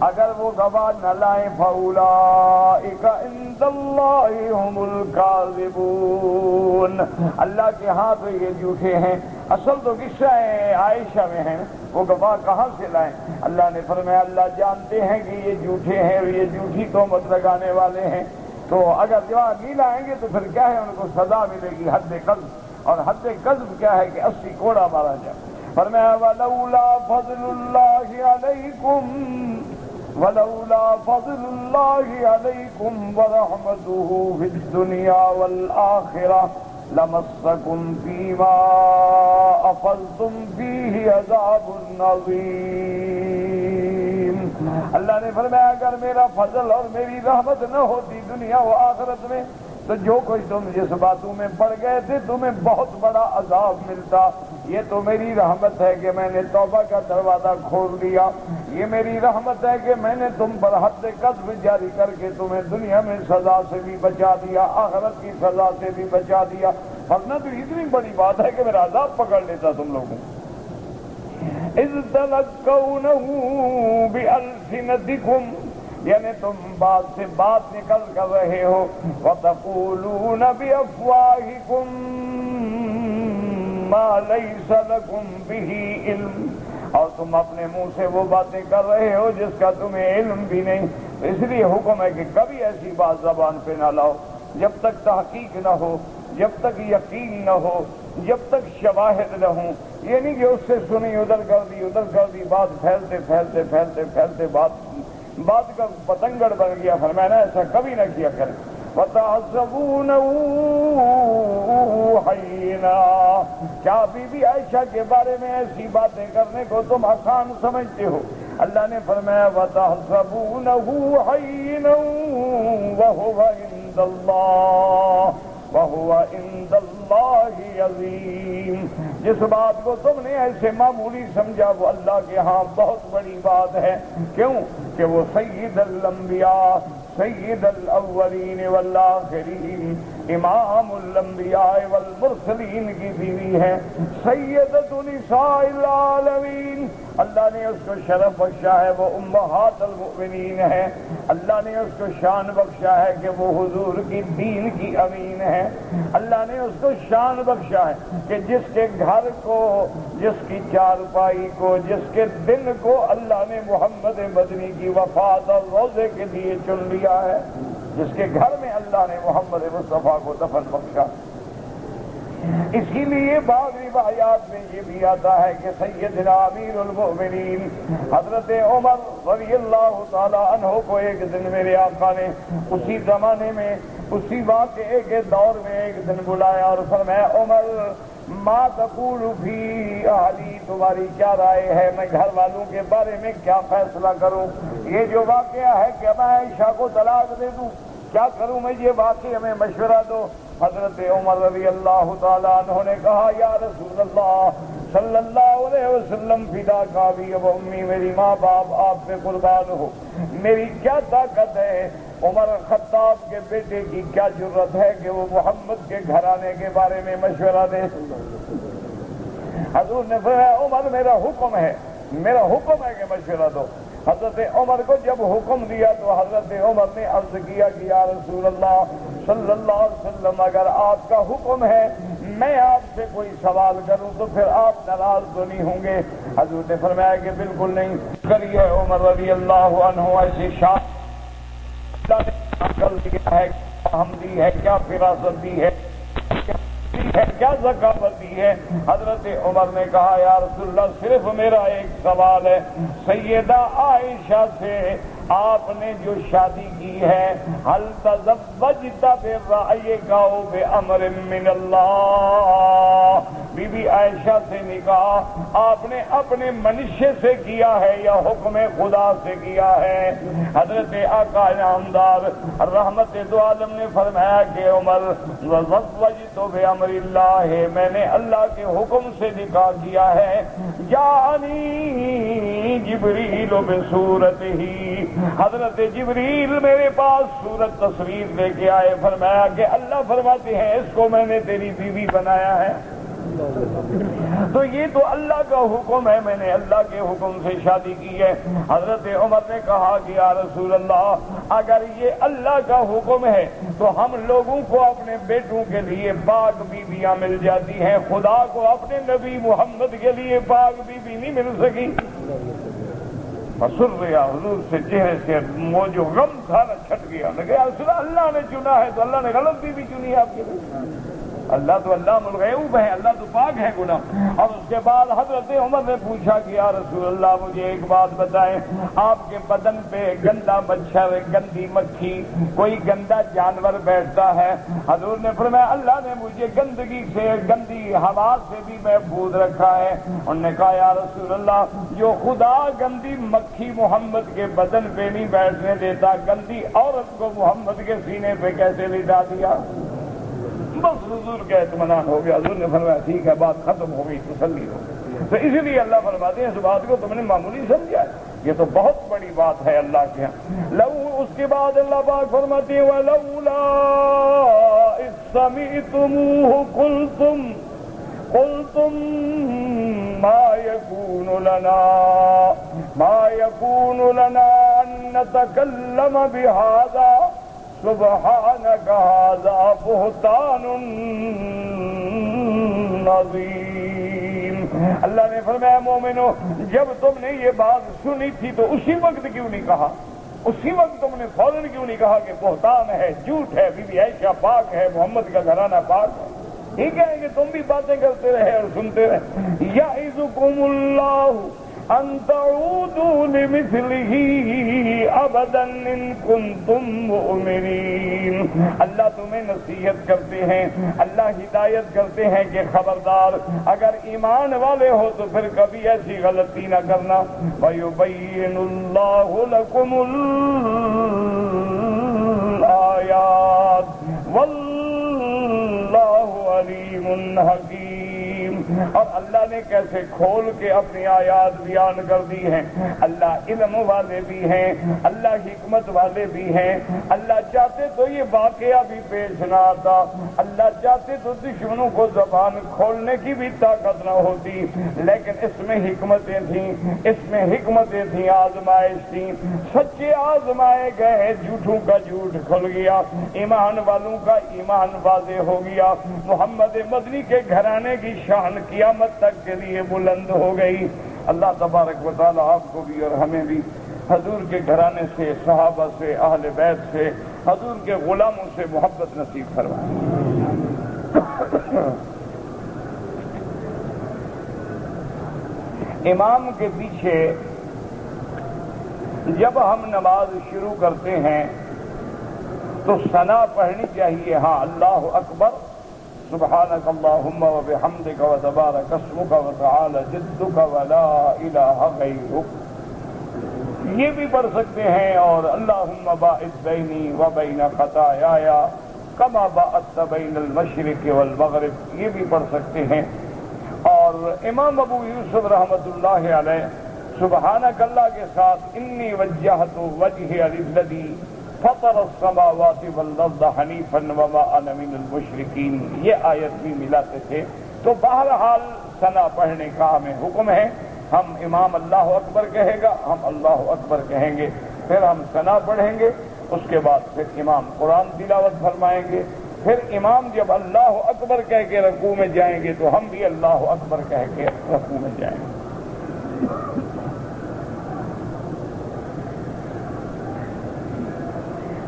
اگر وہ گواہ نہ لائیں فَأُولَئِكَ عِندَ اللَّهِ هُمُ الْكَاذِبُونَ, اللہ کے ہاں تو یہ جھوٹے ہیں. اصل تو قصہ عائشہ میں ہے, وہ گواہ کہاں سے لائیں؟ اللہ نے فرمایا اللہ جانتے ہیں کہ یہ جھوٹے ہیں اور یہ جھوٹی تہمت لگانے والے ہیں. تو اگر گواہ نہیں لائیں گے تو پھر کیا ہے, ان کو سزا ملے گی حد قذف. اور حد قذف کیا ہے کہ 80 کوڑا مارا جائے. فرمایا وَلَوْلَا فَضْلُ اللَّهِ عَلَيْكُمْ وَرَحْمَتُهُ فِي الدُّنْيَا وَالْآخِرَةِ لَمَسَّكُمْ فِيمَا أَفَضْتُمْ فِيهِ عَذَابٌ عَظِيمٌ. اللہ نے فرمایا اگر میرا فضل اور میری رحمت نہ ہوتی دنیا و آخرت میں تو جو کچھ تم جس باتوں میں پڑ گئے تھے تمہیں بہت بڑا عذاب ملتا. یہ تو میری رحمت ہے کہ میں نے توبہ کا دروازہ کھول دیا. یہ میری رحمت ہے کہ میں نے تم پر حد قذف جاری کر کے تمہیں دنیا میں سزا سے بھی بچا دیا, آخرت کی سزا سے بھی بچا دیا. ورنہ تو اتنی بڑی بات ہے کہ میرا عذاب پکڑ لیتا تم لوگوں. اذ تلقونه بألسنتكم, یعنی تم بات سے بات نکل کر رہے ہو. وَتَقُولُونَ بِأَفْوَاهِكُمْ مَا لَيْسَ لَكُمْ بِهِ عِلْمٌ, اور تم اپنے منہ سے وہ باتیں کر رہے ہو جس کا تمہیں علم بھی نہیں. اس لیے حکم ہے کہ کبھی ایسی بات زبان پہ نہ لاؤ جب تک تحقیق نہ ہو, جب تک یقین نہ ہو, جب تک شواہد نہ ہوں. یہ نہیں کہ اس سے سنی ادھر کر دی بات پھیلتے بات کا پتنگڑ بن گیا. فرمایا ایسا کبھی نہ کیا کریں. وَتَحْسَبُونَهُ هَيِّنًا, کیا بی بی عائشہ کے بارے میں ایسی باتیں کرنے کو تم آسان سمجھتے ہو؟ اللہ نے فرمایا وَتَحْسَبُونَهُ هَيِّنًا وَهُوَ عِندَ اللَّهِ عَظِيمٌ. جس بات کو تم نے ایسے معمولی سمجھا وہ اللہ کے ہاں بہت بڑی بات ہے. کیوں کہ وہ سید الانبیاء, سید الاولین والآخرین, امام الانبیاء والمرسلین کی بیوی ہے, سیدۃ نساء العالمین. اللہ نے اس کو شرف بخشا ہے وہ امہات المؤمنین ہے. اللہ نے اس کو شان بخشا ہے کہ وہ حضور کی دین کی امین ہے. اللہ نے اس کو شان بخشا ہے کہ جس کے گھر کو, جس کی چارپائی کو, جس کے دن کو اللہ نے محمد مدنی کی وفات اور روزے کے لیے چن لیا ہے, جس کے گھر میں اللہ نے محمد مصطفیٰ کو دفن بخشا. اسی لیے بعض روایات میں یہ بھی آتا ہے کہ سیدنا امیر المؤمنین حضرت عمر رضی اللہ تعالی عنہ کو ایک دن میرے آقا نے اسی زمانے میں اسی واقعے کے دور میں ایک دن بلایا اور فرمایا عمر ما تقول فی اہلی, تمہاری کیا رائے ہے, میں گھر والوں کے بارے میں کیا فیصلہ کروں؟ یہ جو واقعہ ہے کہ میں عائشہ کو طلاق دے دوں, کیا کروں میں, یہ واقعہ میں مشورہ دو. حضرت عمر رضی اللہ تعالیٰ عنہ نے کہا یا رسول اللہ صلی اللہ علیہ وسلم فداک ابی و امی, میری ماں باپ آپ پہ قربان ہو, میری کیا طاقت ہے عمر خطاب کے بیٹے کی کیا جرت ہے کہ وہ محمد کے گھرانے کے بارے میں مشورہ دے؟ حضور نے فرمایا عمر میرا حکم ہے کہ مشورہ دو۔ حضرت عمر کو جب حکم دیا تو حضرت عمر نے عرض کیا کہ یا رسول اللہ صلی اللہ علیہ وسلم اگر آپ کا حکم ہے میں آپ سے کوئی سوال کروں تو پھر آپ ناراض تو نہیں ہوں گے؟ حضور نے فرمایا کہ بالکل نہیں، کریے عمر رضی اللہ عنہ ایسی شان عقل دی ہے، ہم دی ہے، کیا فراست دی ہے، کیا ذکاوت دی ہے۔ حضرت عمر نے کہا یا رسول اللہ صرف میرا ایک سوال ہے، سیدہ عائشہ سے آپ نے جو شادی کی ہے حل تزوجت برأیک او بامر من اللہ، بی بی عائشہ سے نکاح آپ نے اپنے منشے سے کیا ہے یا حکم خدا سے کیا ہے؟ حضرت آقا نامدار رحمت دو عالم نے فرمایا کہ عمر تزوجت بامر اللہ، میں نے اللہ کے حکم سے نکاح کیا ہے۔ جاءنی جبریل بصورتہ، حضرت جبریل میرے پاس صورت تصویر لے کے آئے، فرمایا کہ اللہ فرماتے ہیں اس کو میں نے تیری بیوی بنایا ہے۔ تو یہ تو اللہ کا حکم ہے، میں نے اللہ کے حکم سے شادی کی ہے۔ حضرت عمر نے کہا کہ یا رسول اللہ اگر یہ اللہ کا حکم ہے تو ہم لوگوں کو اپنے بیٹوں کے لیے پاک بیویاں مل جاتی ہیں، خدا کو اپنے نبی محمد کے لیے پاک بیوی نہیں مل سکی۔ مسر گیا حضور سے چہرے سے وہ جو غم تھا نا چھٹ گیا، لگا اللہ نے چنا ہے تو اللہ نے غلط بیوی چنی ہے آپ کے لیے۔ اللہ تو اللہ الغیوب ہے، اللہ تو پاک ہے گناہ۔ اور اس کے بعد حضرت عمر نے پوچھا کہ یا رسول اللہ مجھے ایک بات بتائیں، آپ کے بدن پہ گندا مچھر، گندی مکھی، کوئی گندا جانور بیٹھتا ہے؟ حضور نے فرمایا اللہ نے مجھے گندگی سے، گندی ہوا سے بھی محفوظ رکھا ہے۔ انہوں نے کہا یا رسول اللہ جو خدا گندی مکھی محمد کے بدن پہ نہیں بیٹھنے دیتا، گندی عورت کو محمد کے سینے پہ کیسے لٹا دیا؟ بس حضور کا اطمینان ہو گیا۔ حضور نے فرمایا ٹھیک ہے بات ختم ہو گئی، تسلی ہو گئی۔ تو اسی لیے اللہ فرماتے ہیں اس بات کو تم نے معمولی سمجھا، یہ تو بہت بڑی بات ہے اللہ کے ہاں۔ اس کے بعد اللہ پاک فرماتے ہیں وَلَوْلَا إِذْ سَمِعْتُمُوهُ قُلْتُمْ مَا يَكُونُ لَنَا أَن نَّتَكَلَّمَ بِهَذَا سبحانک ھذا بہتان عظیم۔ اللہ نے فرمایا مومنو جب تم نے یہ بات سنی تھی تو اسی وقت کیوں نہیں کہا، اسی وقت تم نے فوراً کیوں نہیں کہا کہ بہتان ہے، جھوٹ ہے، بی بی عائشہ پاک ہے، محمد کا گھرانہ پاک ہے؟ ٹھیک ہے کہ تم بھی باتیں کرتے رہے اور سنتے رہے۔ یعظکم اللہ ان تعودوا لمثلہ ابدا ان کنتم مؤمنین۔ اللہ تمہیں نصیحت کرتے ہیں، اللہ ہدایت کرتے ہیں کہ خبردار اگر ایمان والے ہو تو پھر کبھی ایسی غلطی نہ کرنا۔ وَيُبَيِّنُ اللَّهُ لَكُمُ الْآيَاتِ وَاللَّهُ عَلِيمٌ حَكِيمٌ۔ اور اللہ نے کیسے کھول کے اپنی آیات بیان کر دی ہیں۔ اللہ علم والے بھی ہیں، اللہ حکمت والے بھی ہیں۔ اللہ چاہتے تو یہ واقعہ بھی پیش نہ آتا، اللہ چاہتے تو دشمنوں کو زبان کھولنے کی بھی طاقت نہ ہوتی، لیکن اس میں حکمتیں تھیں، اس میں حکمتیں تھیں، آزمائش تھی۔ سچے آزمائے گئے، جھوٹوں کا جھوٹ کھل گیا، ایمان والوں کا ایمان واضح ہو گیا۔ محمد مدنی کے گھرانے کی شان قیامت تک کے لیے بلند ہو گئی۔ اللہ تبارک و تعالی آپ کو بھی اور ہمیں بھی حضور کے گھرانے سے، صحابہ سے، اہل بیت سے، حضور کے غلاموں سے محبت نصیب فرمائے۔ امام کے پیچھے جب ہم نماز شروع کرتے ہیں تو ثنا پڑھنی چاہیے، ہاں اللہ اکبر، سبحانک اللہم وبحمدک وتبارک اسمک وتعالی جدک ولا الہ غیرک، یہ بھی پڑھ سکتے ہیں۔ اور اللہم باعث بینی وبین خطایایا کما باعثت بین المشرق والمغرب، یہ بھی پڑھ سکتے ہیں۔ اور امام ابو یوسف رحمۃ اللہ علیہ سبحانک اللہ کے ساتھ انی وجہت وجہی للذی فطر السماوات والارض حنیفا وما انا من المشرکین، یہ آیت بھی ملاتے تھے۔ تو بہرحال ثنا پڑھنے کا ہمیں حکم ہے۔ ہم امام اللہ اکبر کہے گا، ہم اللہ اکبر کہیں گے، پھر ہم ثنا پڑھیں گے، اس کے بعد پھر امام قرآن تلاوت فرمائیں گے، پھر امام جب اللہ اکبر کہہ کے رکوع میں جائیں گے تو ہم بھی اللہ اکبر کہہ کے رکوع میں جائیں گے۔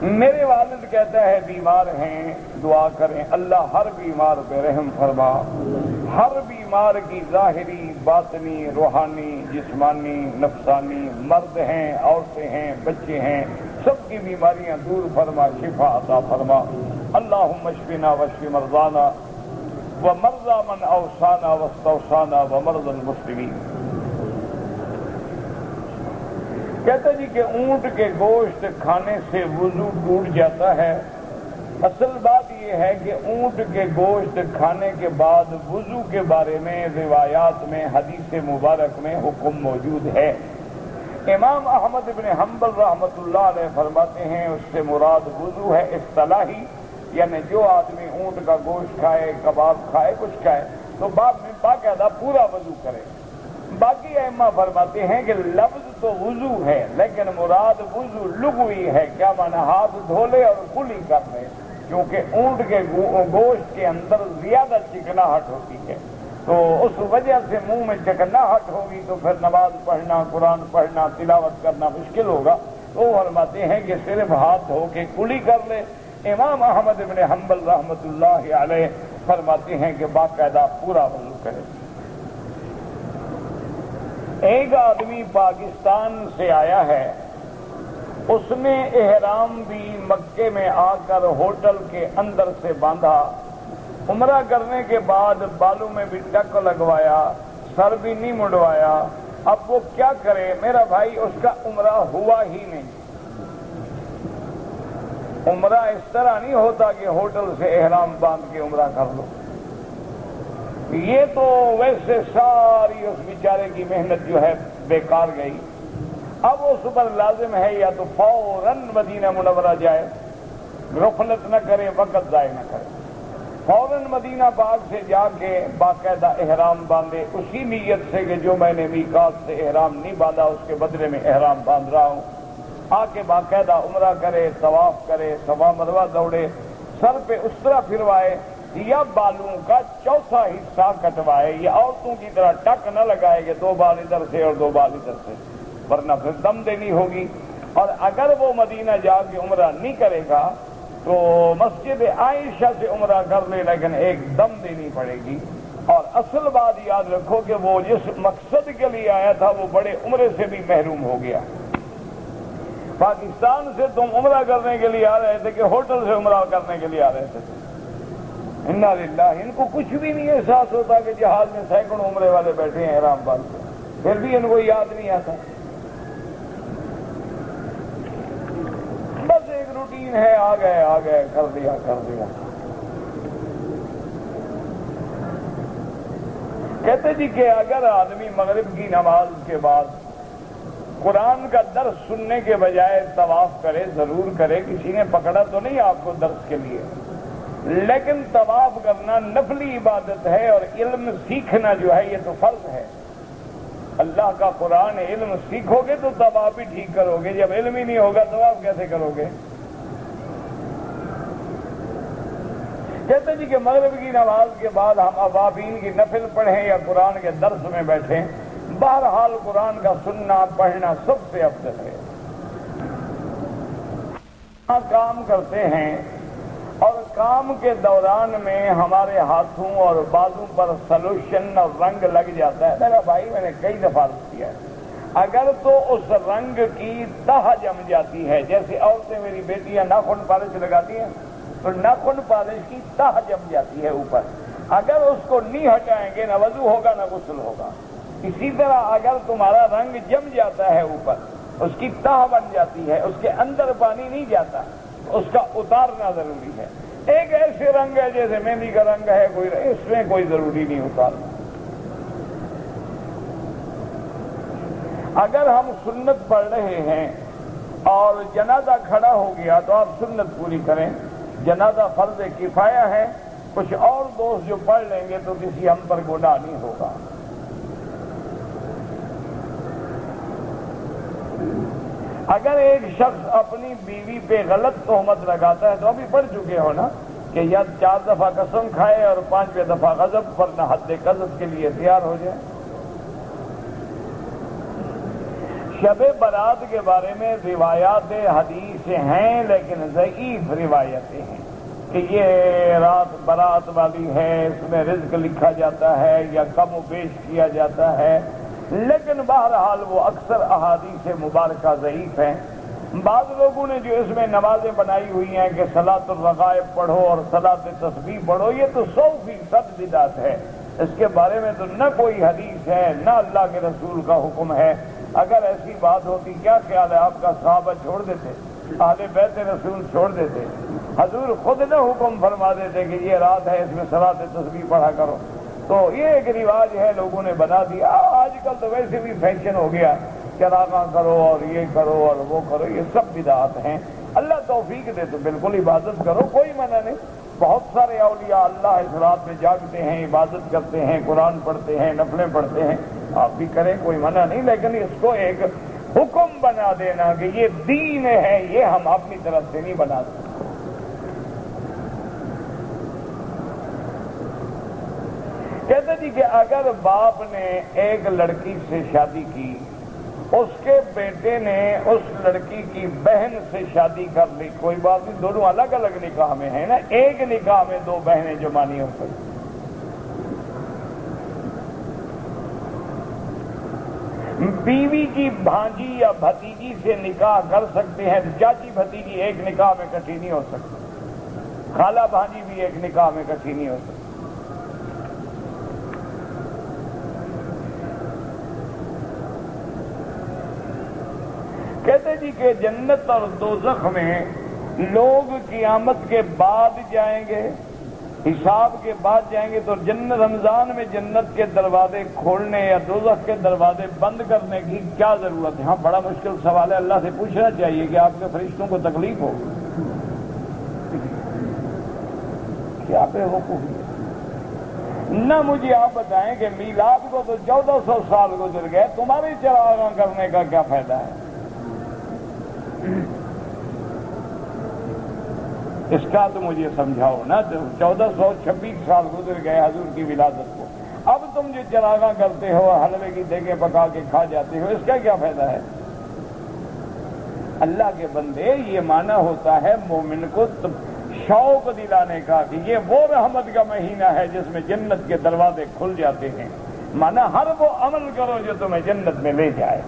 میرے والد کہتا ہے بیمار ہیں، دعا کریں اللہ ہر بیمار پہ رحم فرما، ہر بیمار کی ظاہری باطنی روحانی جسمانی نفسانی، مرد ہیں عورتیں ہیں بچے ہیں، سب کی بیماریاں دور فرما، شفا عطا فرما۔ اللہم اشفنا واشف مرضانا ومرضى من اوصانا واستوصانا ومرضى المسلمین۔ کہتا جی کہ اونٹ کے گوشت کھانے سے وضو ٹوٹ جاتا ہے۔ اصل بات یہ ہے کہ اونٹ کے گوشت کھانے کے بعد وضو کے بارے میں روایات میں حدیث مبارک میں حکم موجود ہے۔ امام احمد بن حنبل رحمۃ اللہ علیہ فرماتے ہیں اس سے مراد وضو ہے اصطلاحی، یعنی جو آدمی اونٹ کا گوشت کھائے، کباب کھائے، کچھ کھائے تو بعد میں باقاعدہ پورا وضو کرے۔ باقی ائمہ فرماتے ہیں کہ لفظ تو وضو ہے لیکن مراد وضو لغوی ہے، کیا معنی ہاتھ دھو لے اور کلی کر لے، کیونکہ اونٹ کے گوشت کے اندر زیادہ چکناہٹ ہوتی ہے، تو اس وجہ سے منہ میں چکناہٹ ہوگی تو پھر نماز پڑھنا، قرآن پڑھنا، تلاوت کرنا مشکل ہوگا۔ تو وہ فرماتے ہیں کہ صرف ہاتھ دھو کے کلی کر لے۔ امام احمد بن حنبل رحمۃ اللہ علیہ فرماتے ہیں کہ باقاعدہ پورا وضو کرے۔ ایک آدمی پاکستان سے آیا ہے، اس نے احرام بھی مکے میں آ کر ہوٹل کے اندر سے باندھا، عمرہ کرنے کے بعد بالوں میں بھی ٹک لگوایا، سر بھی نہیں مڈوایا، اب وہ کیا کرے؟ میرا بھائی اس کا عمرہ ہوا ہی نہیں۔ عمرہ اس طرح نہیں ہوتا کہ ہوٹل سے احرام باندھ کے عمرہ کر لو، یہ تو ویسے ساری اس بیچارے کی محنت جو ہے بیکار گئی۔ اب اس پر لازم ہے یا تو فوراً مدینہ منورہ جائے، غفلت نہ کرے، وقت ضائع نہ کرے، فوراً مدینہ پاک سے جا کے باقاعدہ احرام باندھے، اسی نیت سے کہ جو میں نے میقات سے احرام نہیں باندھا اس کے بدلے میں احرام باندھ رہا ہوں، آ کے باقاعدہ عمرہ کرے، طواف کرے، صفا مروہ دوڑے، سر پہ اس طرح پھروائے یا بالوں کا چوتھا حصہ کٹوائے، یا عورتوں کی طرح ٹک نہ لگائے کہ 2 بال ادھر سے اور 2 بال ادھر سے، ورنہ پھر دم دینی ہوگی۔ اور اگر وہ مدینہ جا کے عمرہ نہیں کرے گا تو مسجد عائشہ سے عمرہ کر لے لیکن ایک دم دینی پڑے گی۔ اور اصل بات یاد رکھو کہ وہ جس مقصد کے لیے آیا تھا وہ بڑے عمرے سے بھی محروم ہو گیا۔ پاکستان سے تم عمرہ کرنے کے لیے آ رہے تھے کہ ہوٹل سے عمرہ کرنے کے لیے آ رہے تھے؟ انا للہ، ان کو کچھ بھی نہیں احساس ہوتا کہ جہاز میں سینکڑوں عمرے والے بیٹھے ہیں احرام باندھ کے، پھر بھی ان کو یاد نہیں آتا۔ بس ایک روٹین ہے، آ گئے کر دیا۔ کہتے جی کہ اگر آدمی مغرب کی نماز کے بعد قرآن کا درس سننے کے بجائے طواف کرے، ضرور کرے، کسی نے پکڑا تو نہیں آپ کو درس کے لیے، لیکن طواف کرنا نفلی عبادت ہے اور علم سیکھنا جو ہے یہ تو فرض ہے۔ اللہ کا قرآن علم سیکھو گے تو طواف بھی ٹھیک کرو گے، جب علم ہی نہیں ہوگا طواف کیسے کرو گے؟ کہتے جی کہ مغرب کی نماز کے بعد ہم اوابین کی نفل پڑھیں یا قرآن کے درس میں بیٹھیں، بہرحال قرآن کا سننا پڑھنا سب سے افضل ہے۔ کام کرتے ہیں اور کام کے دوران میں ہمارے ہاتھوں اور بازوں پر سلوشن اور رنگ لگ جاتا ہے، میرا بھائی میں نے کئی دفعہ کیا ہے، اگر تو اس رنگ کی تہ جم جاتی ہے، جیسے عورتیں میری بیٹیاں ناخن پالش لگاتی ہیں تو ناخن پالش کی تہ جم جاتی ہے اوپر، اگر اس کو نہیں ہٹائیں گے نہ وضو ہوگا نہ غسل ہوگا۔ اسی طرح اگر تمہارا رنگ جم جاتا ہے اوپر، اس کی تہ بن جاتی ہے، اس کے اندر پانی نہیں جاتا، اس کا اتارنا ضروری ہے۔ ایک ایسے رنگ ہے جیسے مہندی کا رنگ ہے، کوئی اس میں کوئی ضروری نہیں اتارنا۔ اگر ہم سنت پڑھ رہے ہیں اور جنازہ کھڑا ہو گیا تو آپ سنت پوری کریں، جنازہ فرض کفایہ ہے، کچھ اور دوست جو پڑھ لیں گے تو کسی ہم پر گناہ نہیں ہوگا۔ اگر ایک شخص اپنی بیوی پہ غلط تہمت لگاتا ہے تو ابھی پڑھ چکے ہو نا کہ یا 4 دفعہ قسم کھائے اور 5ویں دفعہ غضب پر نہ حد قذف کے لیے تیار ہو جائے۔ شب برات کے بارے میں روایات حدیث ہیں لیکن ضعیف روایتیں ہیں کہ یہ رات برات والی ہے، اس میں رزق لکھا جاتا ہے یا کم و بیش کیا جاتا ہے، لیکن بہرحال وہ اکثر احادیث مبارکہ ضعیف ہیں۔ بعض لوگوں نے جو اس میں نمازیں بنائی ہوئی ہیں کہ صلاۃ الرغائب پڑھو اور صلاۃ تسبیح پڑھو، یہ تو 100% بدعت ہے، اس کے بارے میں تو نہ کوئی حدیث ہے نہ اللہ کے رسول کا حکم ہے۔ اگر ایسی بات ہوتی کیا خیال ہے آپ کا صحابہ چھوڑ دیتے، اہل بیت رسول چھوڑ دیتے، حضور خود نہ حکم فرما دیتے کہ یہ رات ہے اس میں صلاۃ تسبیح پڑھا کرو؟ تو یہ ایک رواج ہے لوگوں نے بنا دیا۔ آج کل تو ویسے بھی فیشن ہو گیا، چراغاں کرو اور یہ کرو اور وہ کرو، یہ سب بدعات ہیں۔ اللہ توفیق دے تو بالکل عبادت کرو، کوئی منع نہیں۔ بہت سارے اولیاء اللہ اس رات میں جاگتے ہیں، عبادت کرتے ہیں، قرآن پڑھتے ہیں، نفلیں پڑھتے ہیں، آپ بھی کریں، کوئی منع نہیں، لیکن اس کو ایک حکم بنا دینا کہ یہ دین ہے، یہ ہم اپنی طرف سے نہیں بنا سکتے۔ کہتے جی کہ اگر باپ نے ایک لڑکی سے شادی کی، اس کے بیٹے نے اس لڑکی کی بہن سے شادی کر لی، کوئی بات نہیں، دونوں الگ الگ نکاح میں ہیں نا، ایک نکاح میں 2 بہنیں جمع نہیں ہو سکتی۔ بیوی کی بھانجی یا بھتیجی سے نکاح کر سکتے ہیں، چاچی بھتیجی ایک نکاح میں اکٹھی نہیں ہو سکتی، خالہ بھانجی بھی ایک نکاح میں اکٹھی نہیں ہو سکتی۔ کہتے جی کہ جنت اور دوزخ میں لوگ قیامت کے بعد جائیں گے، حساب کے بعد جائیں گے، تو جنت رمضان میں جنت کے دروازے کھولنے یا دوزخ کے دروازے بند کرنے کی کیا ضرورت ہے؟ ہاں بڑا مشکل سوال ہے، اللہ سے پوچھنا چاہیے کہ آپ کے فرشتوں کو تکلیف ہو کیا بے وقوفی ہے؟ نہ مجھے آپ بتائیں کہ میلاد کو تو 1400 سال گزر گئے، تمہاری چراغاں کرنے کا کیا فائدہ ہے؟ اس کا تو مجھے سمجھاؤ نا، 1426 سال گزر گئے حضور کی ولادت کو، اب تم جو چراغاں کرتے ہو، حلوے کی دیگیں پکا کے کھا جاتے ہو، اس کا کیا فائدہ ہے؟ اللہ کے بندے، یہ معنی ہوتا ہے مومن کو شوق دلانے کا کہ یہ وہ رحمت کا مہینہ ہے جس میں جنت کے دروازے کھل جاتے ہیں، معنی ہر وہ عمل کرو جو تمہیں جنت میں لے جائے،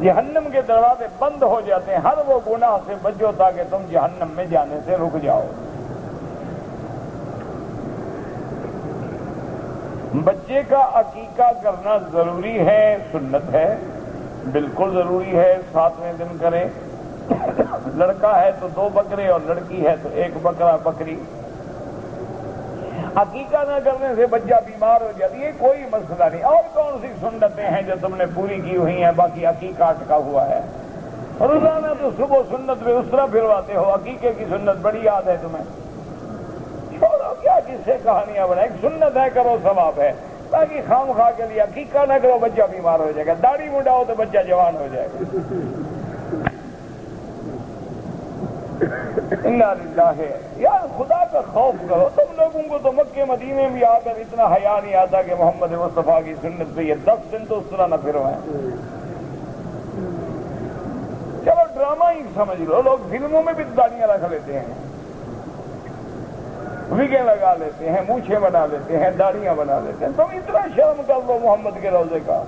جہنم کے دروازے بند ہو جاتے ہیں، ہر وہ گناہ سے بچو تاکہ تم جہنم میں جانے سے رک جاؤ۔ بچے کا عقیقہ کرنا ضروری ہے، سنت ہے، بالکل ضروری ہے، 7ویں دن کریں۔ لڑکا ہے تو 2 بکرے اور لڑکی ہے تو 1 بکرا بکری۔ عقیقہ نہ کرنے سے بچہ بیمار ہو جاتی ہے، کوئی مسئلہ نہیں۔ اور کون سی سنتیں ہیں جو تم نے پوری کی ہوئی ہیں؟ باقی عقیقہ اٹکا ہوا ہے۔ روزانہ تو صبح سنت میں اس طرح پھرواتے ہو، عقیقے کی سنت بڑی یاد ہے تمہیں؟ چھوڑو، کیا کس سے کہانیاں بنائیں، سنت ہے کرو ثواب ہے، باقی خام خواہ کے لیے عقیقہ نہ کرو، بچہ بیمار ہو جائے گا، داڑھی منڈاؤ تو بچہ جوان ہو جائے گا۔ انا للہ، یار خدا کا خوف کرو۔ تم لوگوں کو تو مکے مدینے میں آ کر اتنا حیا نہیں آتا کہ محمد مصطفیٰ کی سنت پہ یہ 10 دن تو اس طرح نہ پھروائیں۔ چلو ڈرامہ ہی سمجھ لو، لوگ فلموں میں بھی داڑیاں رکھ لیتے ہیں، وگیں لگا لیتے ہیں، مونچھیں بنا لیتے ہیں، داڑیاں بنا لیتے ہیں، تم اتنا شرم کر لو محمد کے روضے کا۔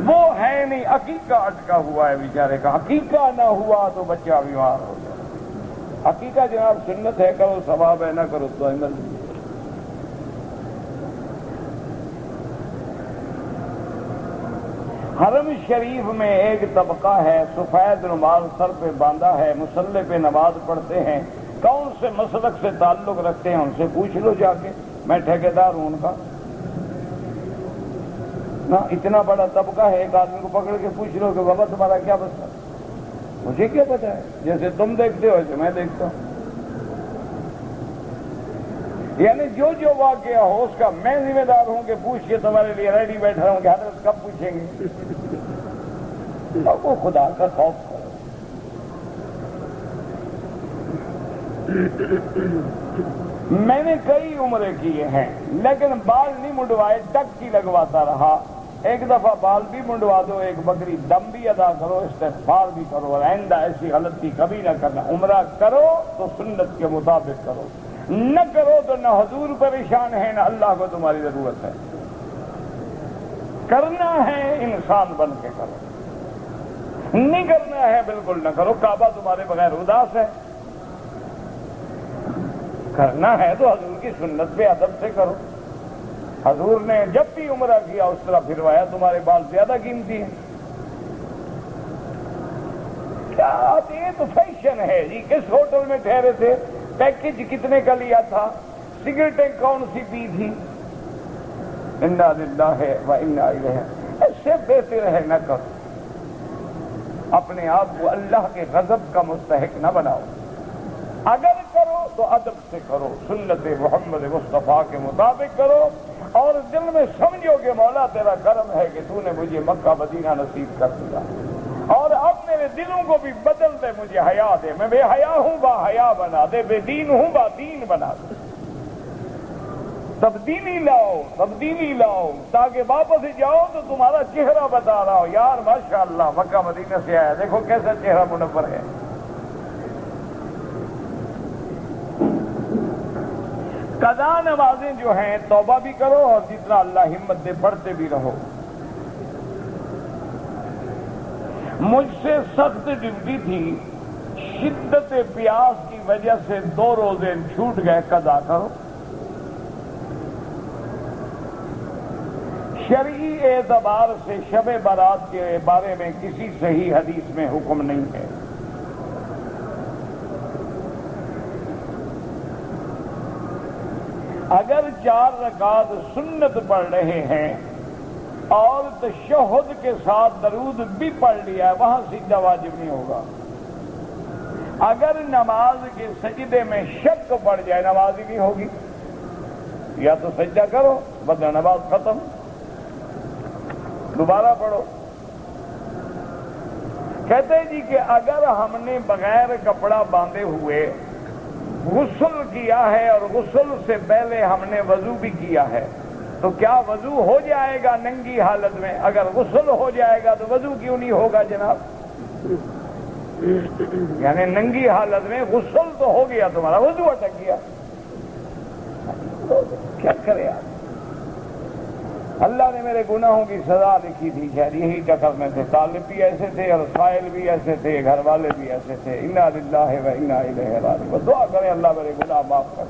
وہ ہے نہیں، عقیقہ اٹکا ہوا ہے بیچارے کا، عقیقہ نہ ہوا تو بچہ بیمار ہو جائے۔ عقیقہ جناب سنت ہے، کرو ثواب ہے، نہ کرو تو عمل۔ حرم شریف میں ایک طبقہ ہے، سفید رومال سر پہ باندھا ہے، مصلی پہ نماز پڑھتے ہیں، کون سے مسلک سے تعلق رکھتے ہیں ان سے پوچھ لو جا کے، میں ٹھیکیدار ہوں ان کا۔ اتنا بڑا طبقہ ہے، ایک آدمی کو پکڑ کے پوچھ لو کہ بابا تمہارا کیا مسئلہ؟ مجھے کیا پتا ہے، جیسے تم دیکھتے ہو ویسے میں دیکھتا ہوں۔ یعنی جو جو واقعہ ہو اس کا میں ذمہ دار ہوں کہ پوچھ کے تمہارے لیے ریڈی بیٹھا ہوں کہ حضرت کب پوچھیں گے؟ اور وہ خدا کا خوف کرو۔ میں نے کئی عمرے کیے ہیں لیکن بال نہیں منڈوائے، ٹک کی لگواتا رہا۔ ایک دفعہ بال بھی منڈوا دو، ایک بکری دم بھی ادا کرو، استغفار بھی کرو، اور آئندہ ایسی غلطی کبھی نہ کرنا۔ عمرہ کرو تو سنت کے مطابق کرو، نہ کرو تو نہ حضور پریشان ہے نہ اللہ کو تمہاری ضرورت ہے۔ کرنا ہے انسان بن کے کرو، نہیں کرنا ہے بالکل نہ کرو۔ کعبہ تمہارے بغیر اداس ہے، کرنا ہے تو حضور کی سنت پہ ادب سے کرو۔ حضور نے جب بھی عمرہ کیا اس طرح پھروایا، تمہارے بال زیادہ قیمتی ہیں۔ کیا یہ تو فیشن ہے جی، کس ہوٹل میں ٹھہرے تھے، پیکج کتنے کا لیا تھا، سگریٹیں کون سی پی تھی، انا للہ و انا الیہ۔ اس سے بہتر ہے نہ کرو، اپنے آپ کو اللہ کے غضب کا مستحق نہ بناؤ۔ اگر کرو تو ادب سے کرو، سنت محمد مصطفیٰ کے مطابق کرو، اور دل میں سمجھو کہ مولا تیرا کرم ہے کہ تو نے مجھے مکہ مدینہ نصیب کر دیا، اور اب میرے دلوں کو بھی بدل دے، مجھے حیا دے، میں بے حیا ہوں با حیا بنا دے، بے دین ہوں با دین بنا دے۔ تبدیلی لاؤ، تبدیلی لاؤ، تاکہ واپس جاؤ تو تمہارا چہرہ بتا رہا ہو، یار ماشاءاللہ مکہ مدینہ سے آیا، دیکھو کیسا چہرہ منور ہے۔ قضا نمازیں جو ہیں توبہ بھی کرو، اور جتنا اللہ ہمت دے پڑھتے بھی رہو۔ مجھ سے سخت ڈیوٹی تھی، شدت پیاس کی وجہ سے 2 روزے چھوٹ گئے، قضا کرو۔ شرعی اعتبار سے شب برات کے بارے میں کسی صحیح حدیث میں حکم نہیں ہے۔ اگر 4 رکعت سنت پڑھ رہے ہیں اور تشہد کے ساتھ درود بھی پڑھ لیا ہے، وہاں سجدہ واجب نہیں ہوگا۔ اگر نماز کے سجدے میں شک پڑ جائے، نماز ہی نہیں ہوگی، یا تو سجدہ کرو ورنہ نماز ختم، دوبارہ پڑھو۔ کہتے ہیں جی کہ اگر ہم نے بغیر کپڑا باندھے ہوئے غسل کیا ہے اور غسل سے پہلے ہم نے وضو بھی کیا ہے، تو کیا وضو ہو جائے گا ننگی حالت میں؟ اگر غسل ہو جائے گا تو وضو کیوں نہیں ہوگا جناب؟ یعنی ننگی حالت میں غسل تو ہو گیا تمہارا، وضو اٹک گیا، تو کیا کرے آپ؟ اللہ نے میرے گناہوں کی سزا لکھی تھی، شاید یہی ٹکرنے تھے، طالب بھی ایسے تھے اور سائل بھی ایسے تھے، گھر والے بھی ایسے تھے۔ انا للہ و انا الیہ راجعون۔ دعا کریں اللہ میرے گناہ معاف کر۔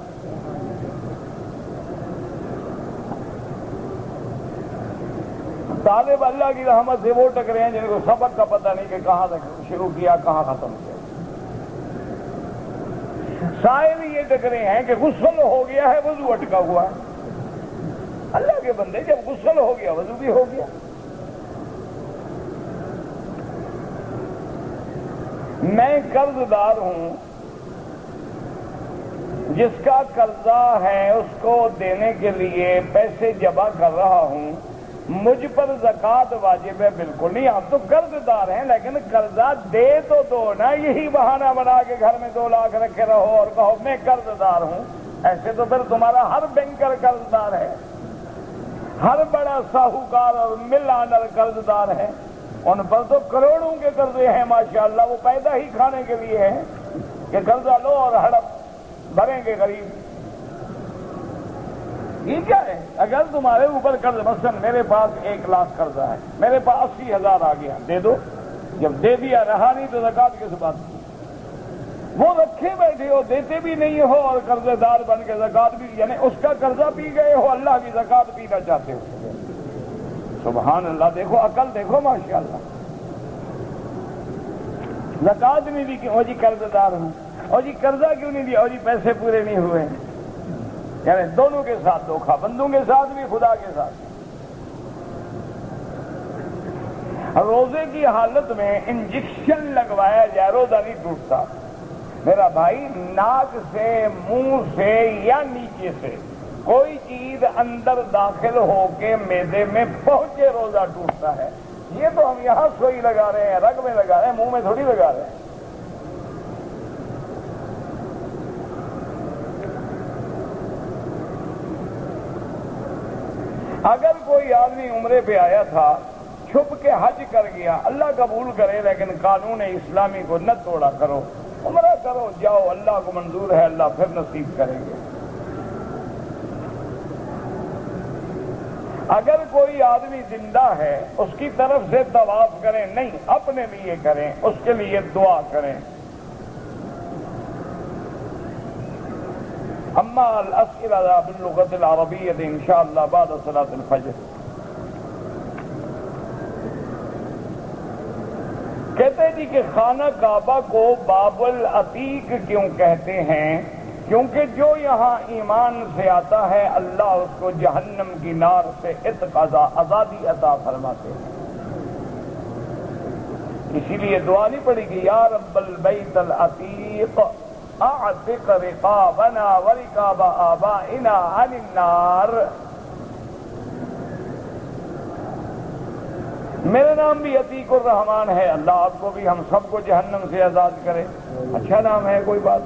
طالب اللہ کی رحمت سے وہ ٹکرے ہیں جن کو سبق کا پتہ نہیں کہ کہاں شروع کیا کہاں ختم کیا۔ سائل یہ ٹکرے ہیں کہ غسل ہو گیا ہے، وضو اٹکا ہوا ہے۔ اللہ کے بندے، جب غسل ہو گیا وضو بھی ہو گیا۔ میں قرض دار ہوں، جس کا قرضہ ہے اس کو دینے کے لیے پیسے جمع کر رہا ہوں، مجھ پر زکوٰۃ واجب ہے؟ بالکل نہیں، آپ تو قرض دار ہیں، لیکن قرضہ دے تو دو نا، یہی بہانہ بنا کے گھر میں 2 لاکھ رکھے رہو اور کہو میں قرض دار ہوں۔ ایسے تو پھر تمہارا ہر بینکر قرض دار ہے، ہر بڑا ساہوکار اور مل آنر قرض دار ہے، ان پر تو کروڑوں کے قرضے ہیں ماشاءاللہ، وہ پیدا ہی کھانے کے لیے ہیں کہ قرضہ لو اور ہڑپ بھریں گے غریب۔ یہ کیا ہے؟ اگر تمہارے اوپر قرض، مثلا میرے پاس 1 لاکھ قرضہ ہے، میرے پاس 80,000 آ گیا، دے دو۔ جب دے دیا رہا نہیں تو زکوٰۃ کس بات کی؟ وہ رکھے بیٹھے ہو، دیتے بھی نہیں ہو اور قرضے دار بن کے زکوٰۃ بھی، یعنی اس کا قرضہ پی گئے ہو، اللہ کی زکوٰۃ پینا چاہتے ہو۔ سبحان اللہ، دیکھو عقل، دیکھو ماشاءاللہ۔ زکوٰۃ نہیں دی کہ او جی قرض دار ہوں، او جی قرضہ کیوں نہیں دیا، او جی پیسے پورے نہیں ہوئے۔ یعنی دونوں کے ساتھ دھوکھا، بندوں کے ساتھ بھی خدا کے ساتھ۔ روزے کی حالت میں انجیکشن لگوایا جائے روزہ نہیں ٹوٹتا میرا بھائی، ناک سے، منہ سے یا نیچے سے کوئی چیز اندر داخل ہو کے معدے میں پہنچے روزہ ٹوٹتا ہے۔ یہ تو ہم یہاں سوئی لگا رہے ہیں، رگ میں لگا رہے ہیں، منہ میں تھوڑی لگا رہے ہیں۔ اگر کوئی آدمی عمرے پہ آیا تھا، چھپ کے حج کر گیا، اللہ قبول کرے لیکن قانون اسلامی کو نہ توڑا کرو، عمرہ کرو، جاؤ، اللہ کو منظور ہے، اللہ پھر نصیب کریں گے۔ اگر کوئی آدمی زندہ ہے اس کی طرف سے طواف کریں، نہیں اپنے لیے کریں، اس کے لیے دعا کریں۔ اما الاسئلہ باللغۃ العربیہ انشاءاللہ بعد صلاۃ الفجر۔ کہتے ہیں جی کہ خانہ کعبہ کو باب العتیق کیوں کہتے ہیں؟ کیونکہ جو یہاں ایمان سے آتا ہے اللہ اس کو جہنم کی نار سے عتق آزادی عطا فرماتے ہیں۔ اسی لیے دعا نہیں پڑی کہ یا رب البیت العتیق اعتق رقابنا ورقاب آبائنا عن النار۔ میرا نام بھی عتیق الرحمان ہے، اللہ آپ کو بھی ہم سب کو جہنم سے آزاد کرے۔ اچھا نام ہے، کوئی بات۔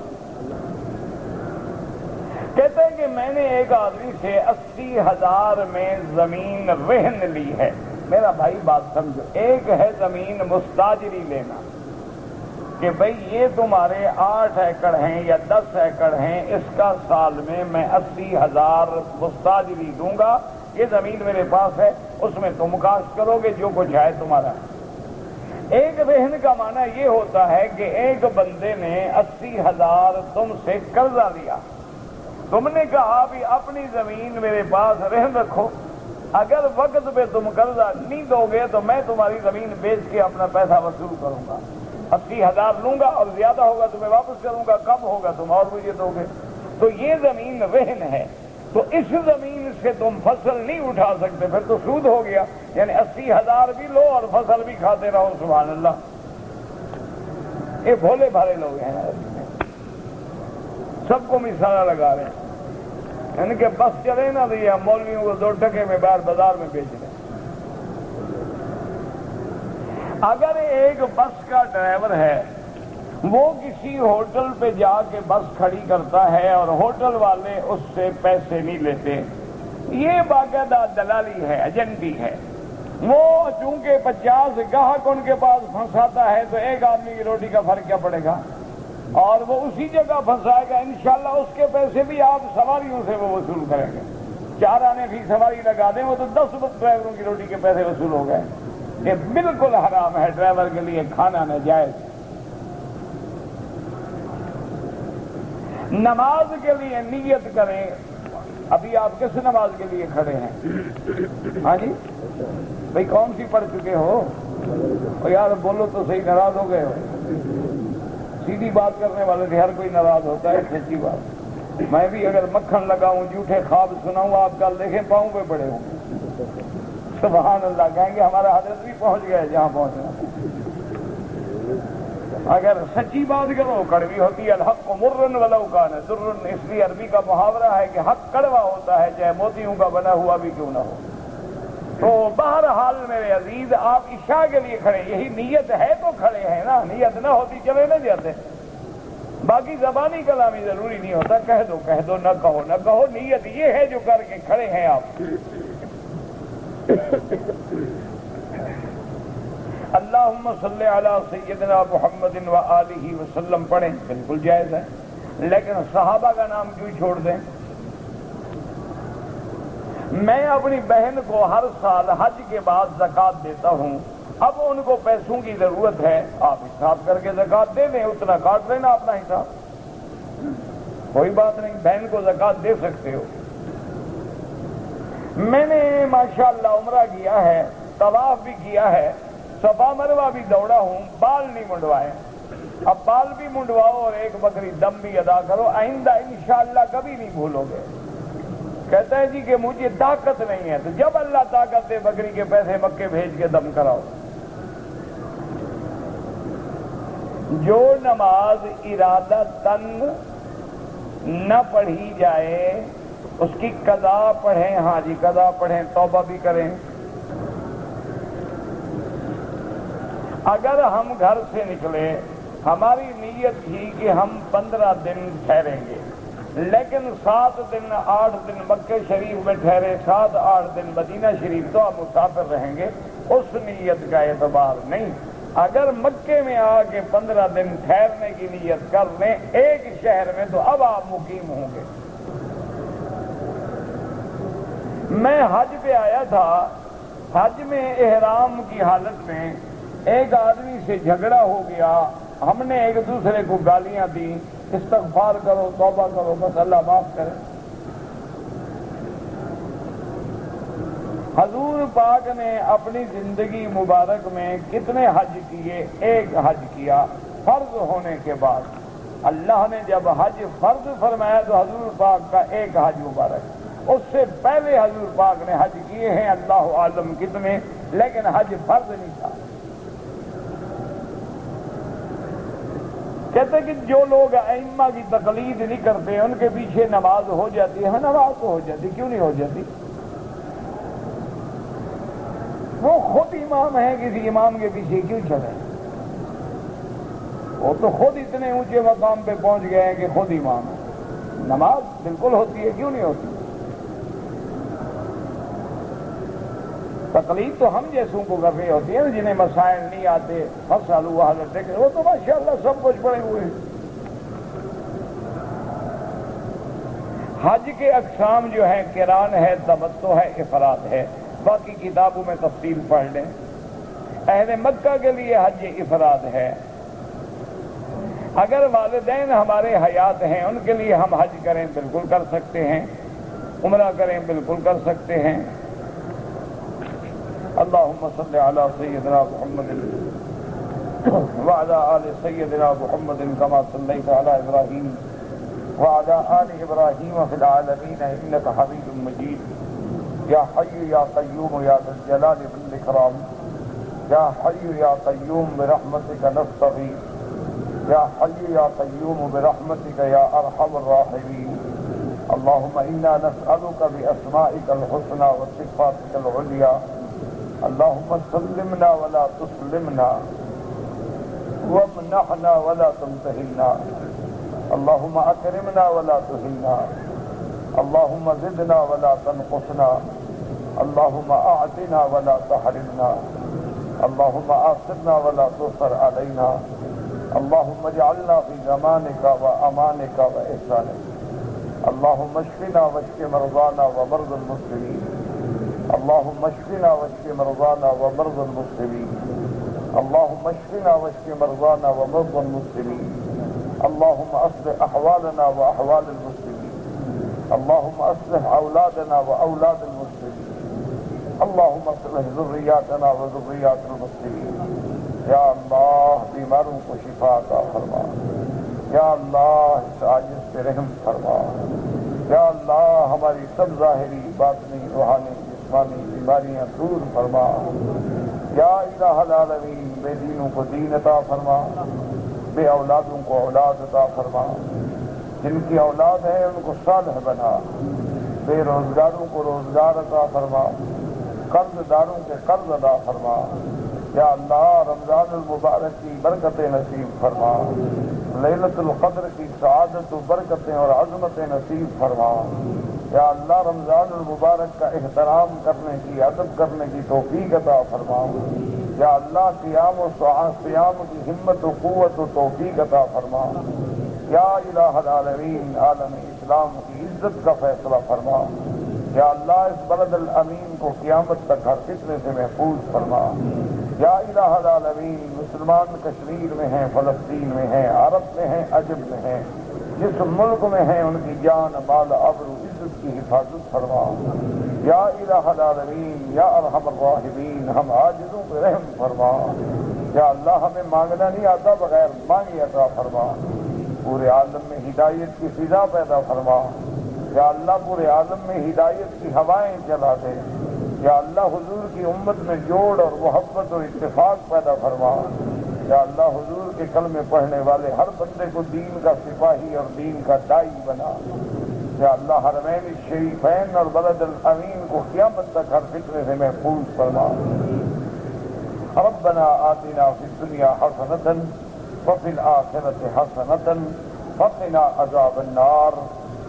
کہتے ہیں کہ میں نے ایک آدمی سے 80,000 میں زمین رہن لی ہے۔ میرا بھائی بات سمجھو، ایک ہے زمین مستاجری لینا کہ بھئی یہ تمہارے 8 ایکڑ ہیں یا 10 ایکڑ ہیں، اس کا سال میں 80,000 مستاجری دوں گا، یہ زمین میرے پاس ہے، اس میں تم کاشت کرو گے، جو کچھ ہے تمہارا۔ ایک رہن کا معنی یہ ہوتا ہے کہ ایک بندے نے 80,000 تم سے قرضہ لیا، تم نے کہا بھی اپنی زمین میرے پاس رہن رکھو، اگر وقت پہ تم قرضہ نہیں دو گے تو میں تمہاری زمین بیچ کے اپنا پیسہ وصول کروں گا، 80,000 لوں گا اور زیادہ ہوگا تمہیں واپس کروں گا، کم ہوگا تم اور مجھے دو گے۔ تو یہ زمین رہن ہے، تو اس زمین سے تم فصل نہیں اٹھا سکتے، پھر تو سود ہو گیا، یعنی 80,000 بھی لو اور فصل بھی کھاتے رہو۔ سبحان اللہ، یہ بھولے بھالے لوگ ہیں، سب کو مثالہ لگا رہے ہیں، یعنی کہ بس چلے نا تو یہ مولویوں کو 2 ٹکے میں باہر بازار میں بیچ رہے ہیں۔ اگر ایک بس کا ڈرائیور ہے، وہ کسی ہوٹل پہ جا کے بس کھڑی کرتا ہے اور ہوٹل والے اس سے پیسے نہیں لیتے، یہ باقاعدہ دلالی ہے، ایجنٹی ہے۔ وہ چونکہ 50 گاہک ان کے پاس پھنساتا ہے تو ایک آدمی کی روٹی کا فرق کیا پڑے گا، اور وہ اسی جگہ پھنسائے گا، انشاءاللہ اس کے پیسے بھی آپ سواریوں سے وہ وصول کریں گے۔ 4 آنے کی سواری لگا دیں وہ تو 10 ڈرائیوروں کی روٹی کے پیسے وصول ہو گئے۔ یہ بالکل حرام ہے، ڈرائیور کے لیے کھانا ناجائز۔ نماز کے لیے نیت کریں۔ ابھی آپ کس نماز کے لیے کھڑے ہیں؟ ہاں جی بھئی کون سی پڑھ چکے ہو؟ اور یار بولو تو صحیح، ناراض ہو گئے ہو؟ سیدھی بات کرنے والے سے ہر کوئی ناراض ہوتا ہے، سچی بات۔ میں بھی اگر مکھن لگاؤں، جھوٹے خواب سناؤں، آپ کل دیکھیں پاؤں پہ پڑے ہوں۔ سبحان اللہ، کہیں گے ہمارا حضرت بھی پہنچ گئے جہاں پہنچنا۔ اگر سچی بات کرو کڑوی ہوتی ہے، الحق مرن ولو کان درن، اس لیے عربی کا محاورہ ہے کہ حق کڑوا ہوتا ہے چاہے موتیوں کا بنا ہوا بھی کیوں نہ ہو۔ تو بہرحال میرے عزیز، آپ عشاء کے لیے کھڑے، یہی نیت ہے تو کھڑے ہیں نا، نیت نہ ہوتی چلے نہ جاتے۔ باقی زبانی کلامی ضروری نہیں ہوتا، کہہ دو نہ کہو نہ کہو، نیت یہ ہے جو کر کے کھڑے ہیں آپ۔ اللہم صلی علی سیدنا محمد و آلہ وسلم پڑھیں، بالکل جائز ہے، لیکن صحابہ کا نام کیوں چھوڑ دیں؟ میں اپنی بہن کو ہر سال حج کے بعد زکوٰۃ دیتا ہوں، اب ان کو پیسوں کی ضرورت ہے، آپ حساب کر کے زکوٰۃ دے دیں، اتنا کاٹ لینا اپنا حساب، کوئی بات نہیں، بہن کو زکوٰۃ دے سکتے ہو۔ میں نے ماشاءاللہ عمرہ کیا ہے، طواف بھی کیا ہے، صفا مروہ بھی دوڑا ہوں، بال نہیں منڈوائے، اب بال بھی منڈواؤ اور ایک بکری دم بھی ادا کرو، آئندہ انشاءاللہ کبھی نہیں بھولو گے۔ کہتا ہے جی کہ مجھے طاقت نہیں ہے، تو جب اللہ طاقت دے بکری کے پیسے مکے بھیج کے دم کراؤ۔ جو نماز ارادہ تن نہ پڑھی جائے اس کی قضا پڑھیں، ہاں جی قضا پڑھیں، توبہ بھی کریں۔ اگر ہم گھر سے نکلے، ہماری نیت تھی کہ ہم 15 دن ٹھہریں گے، لیکن 7 دن 8 دن مکہ شریف میں ٹھہرے، 7-8 دن مدینہ شریف، تو ہم مسافر رہیں گے، اس نیت کا اعتبار نہیں۔ اگر مکے میں آ کے 15 دن ٹھہرنے کی نیت کر لیں ایک شہر میں، تو اب آپ مقیم ہوں گے۔ میں حج پہ آیا تھا، حج میں احرام کی حالت میں ایک آدمی سے جھگڑا ہو گیا، ہم نے ایک دوسرے کو گالیاں دی، استغفار کرو، توبہ کرو، بس اللہ معاف کرے۔ حضور پاک نے اپنی زندگی مبارک میں کتنے حج کیے؟ ایک حج کیا فرض ہونے کے بعد۔ اللہ نے جب حج فرض فرمایا تو حضور پاک کا ایک حج مبارک، اس سے پہلے حضور پاک نے حج کیے ہیں اللہ عالم کتنے، لیکن حج فرض نہیں تھا۔ کہتے کہ جو لوگ ائمہ کی تقلید نہیں کرتے ان کے پیچھے نماز ہو جاتی ہے، نماز تو ہو جاتی، کیوں نہیں ہو جاتی؟ وہ خود امام ہیں، کسی امام کے پیچھے کیوں چلے؟ وہ تو خود اتنے اونچے مقام پہ پہنچ گئے ہیں کہ خود امام ہے۔ نماز بالکل ہوتی ہے، کیوں نہیں ہوتی؟ تقلید تو ہم جیسوں کو کر رہی ہوتی ہے، جنہیں مسائل نہیں آتے، فصلوا اہل الذکر، وہ تو ماشاءاللہ سب کچھ پڑے ہوئے ہیں۔ حج کے اقسام جو ہیں، قران ہے، تمتع ہے، افراد ہے، باقی کتابوں میں تفصیل پڑھ لیں۔ اہل مکہ کے لیے حج افراد ہے۔ اگر والدین ہمارے حیات ہیں ان کے لیے ہم حج کریں بالکل کر سکتے ہیں، عمرہ کریں بالکل کر سکتے ہیں۔ اللهم صل على سيدنا محمد وعلى آل سيدنا محمد كما صليت على إبراهيم وعلى آل إبراهيم في العالمين إنك حميد مجيد۔ يا حي يا قيوم يا ذا الجلال والإكرام، يا حي يا قيوم برحمتك نستغيث، يا حي يا قيوم برحمتك يا أرحم الراحمين۔ اللهم إنا نسألك بأسمائك الحسنى وصفاتك العليا، اللهم سلمنا ولا تسلمنا، وامنحنا ولا تمتحنا، اللهم أكرمنا ولا تهنا، اللهم زدنا ولا تنقصنا، اللهم أعطنا ولا تحرمنا، اللهم آثرنا ولا تؤثر علينا، اللهم اجعلنا في زمانك وأمانك وإحسانك، اللهم اشفنا واشف مرضانا ومرضى المسلمين، اللهم اشفنا واشف مرضانا ومرضى المسلمين، اللهم اشفنا واشف مرضانا ومرضى المسلمين، اللهم اصلح احوالنا واحوال المسلمين، اللهم اصلح اولادنا واولاد المسلمين، اللهم اصلح ذرياتنا وذريات المسلمين۔ یا اللہ بیماروں کو شفا عطا فرما، یا اللہ اس عاجز پہ رحم فرما، یا اللہ ہماری سب ظاہری باطنی روحانی جسمانی بیماریاں دور فرما، یا الہ العالمین بے دینوں کو دین عطا فرما، بے اولادوں کو اولاد عطا فرما، جن کی اولاد ہے ان کو صالح بنا، بے روزگاروں کو روزگار عطا فرما، قرض داروں کے قرض ادا فرما، یا اللہ رمضان المبارک کی برکتیں نصیب فرما، لیلۃ القدر کی سعادت و برکتیں اور عظمتیں نصیب فرما، یا اللہ رمضان المبارک کا احترام کرنے کی، ادب کرنے کی توفیق عطا فرما، یا اللہ قیام و سیام کی ہمت و قوت و توفیق عطا فرما، یا الہ العالمین عالم اسلام کی عزت کا فیصلہ فرما، یا اللہ اس بلد الامین کو قیامت تک ہر فتنے سے محفوظ فرما، یا الہ العالمین مسلمان کشمیر میں ہیں، فلسطین میں ہیں، عرب میں ہیں، عجم میں ہیں، جس ملک میں ہیں ان کی جان مال آبرو عزت کی حفاظت فرما، یا الہ العالمین یا ارحم الراحمین ہم عاجزوں پہ رحم فرما، یا اللہ ہمیں مانگنا نہیں آتا بغیر مانگے عطا فرما، پورے عالم میں ہدایت کی فضا پیدا فرما، یا اللہ پورے عالم میں ہدایت کی ہوائیں چلا دے، یا اللہ حضور کی امت میں جوڑ اور محبت اور اتفاق پیدا فرما، یا اللہ حضور کے کلمے پڑھنے والے ہر بندے کو دین کا سپاہی اور دین کا دائی بنا۔ یا اللہ حرمین الشریفین اور بلد الامین کو قیامت تک ہر فتنے سے محفوظ فرما۔ ربنا آتنا فی الدنیا حسنۃ وفی الآخرۃ حسنۃ وقنا عذاب النار۔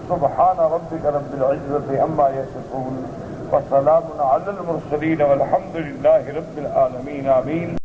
سبحان ربک رب العزۃ عما یصفون وسلام علی المرسلین والحمد للہ رب العالمین آمین۔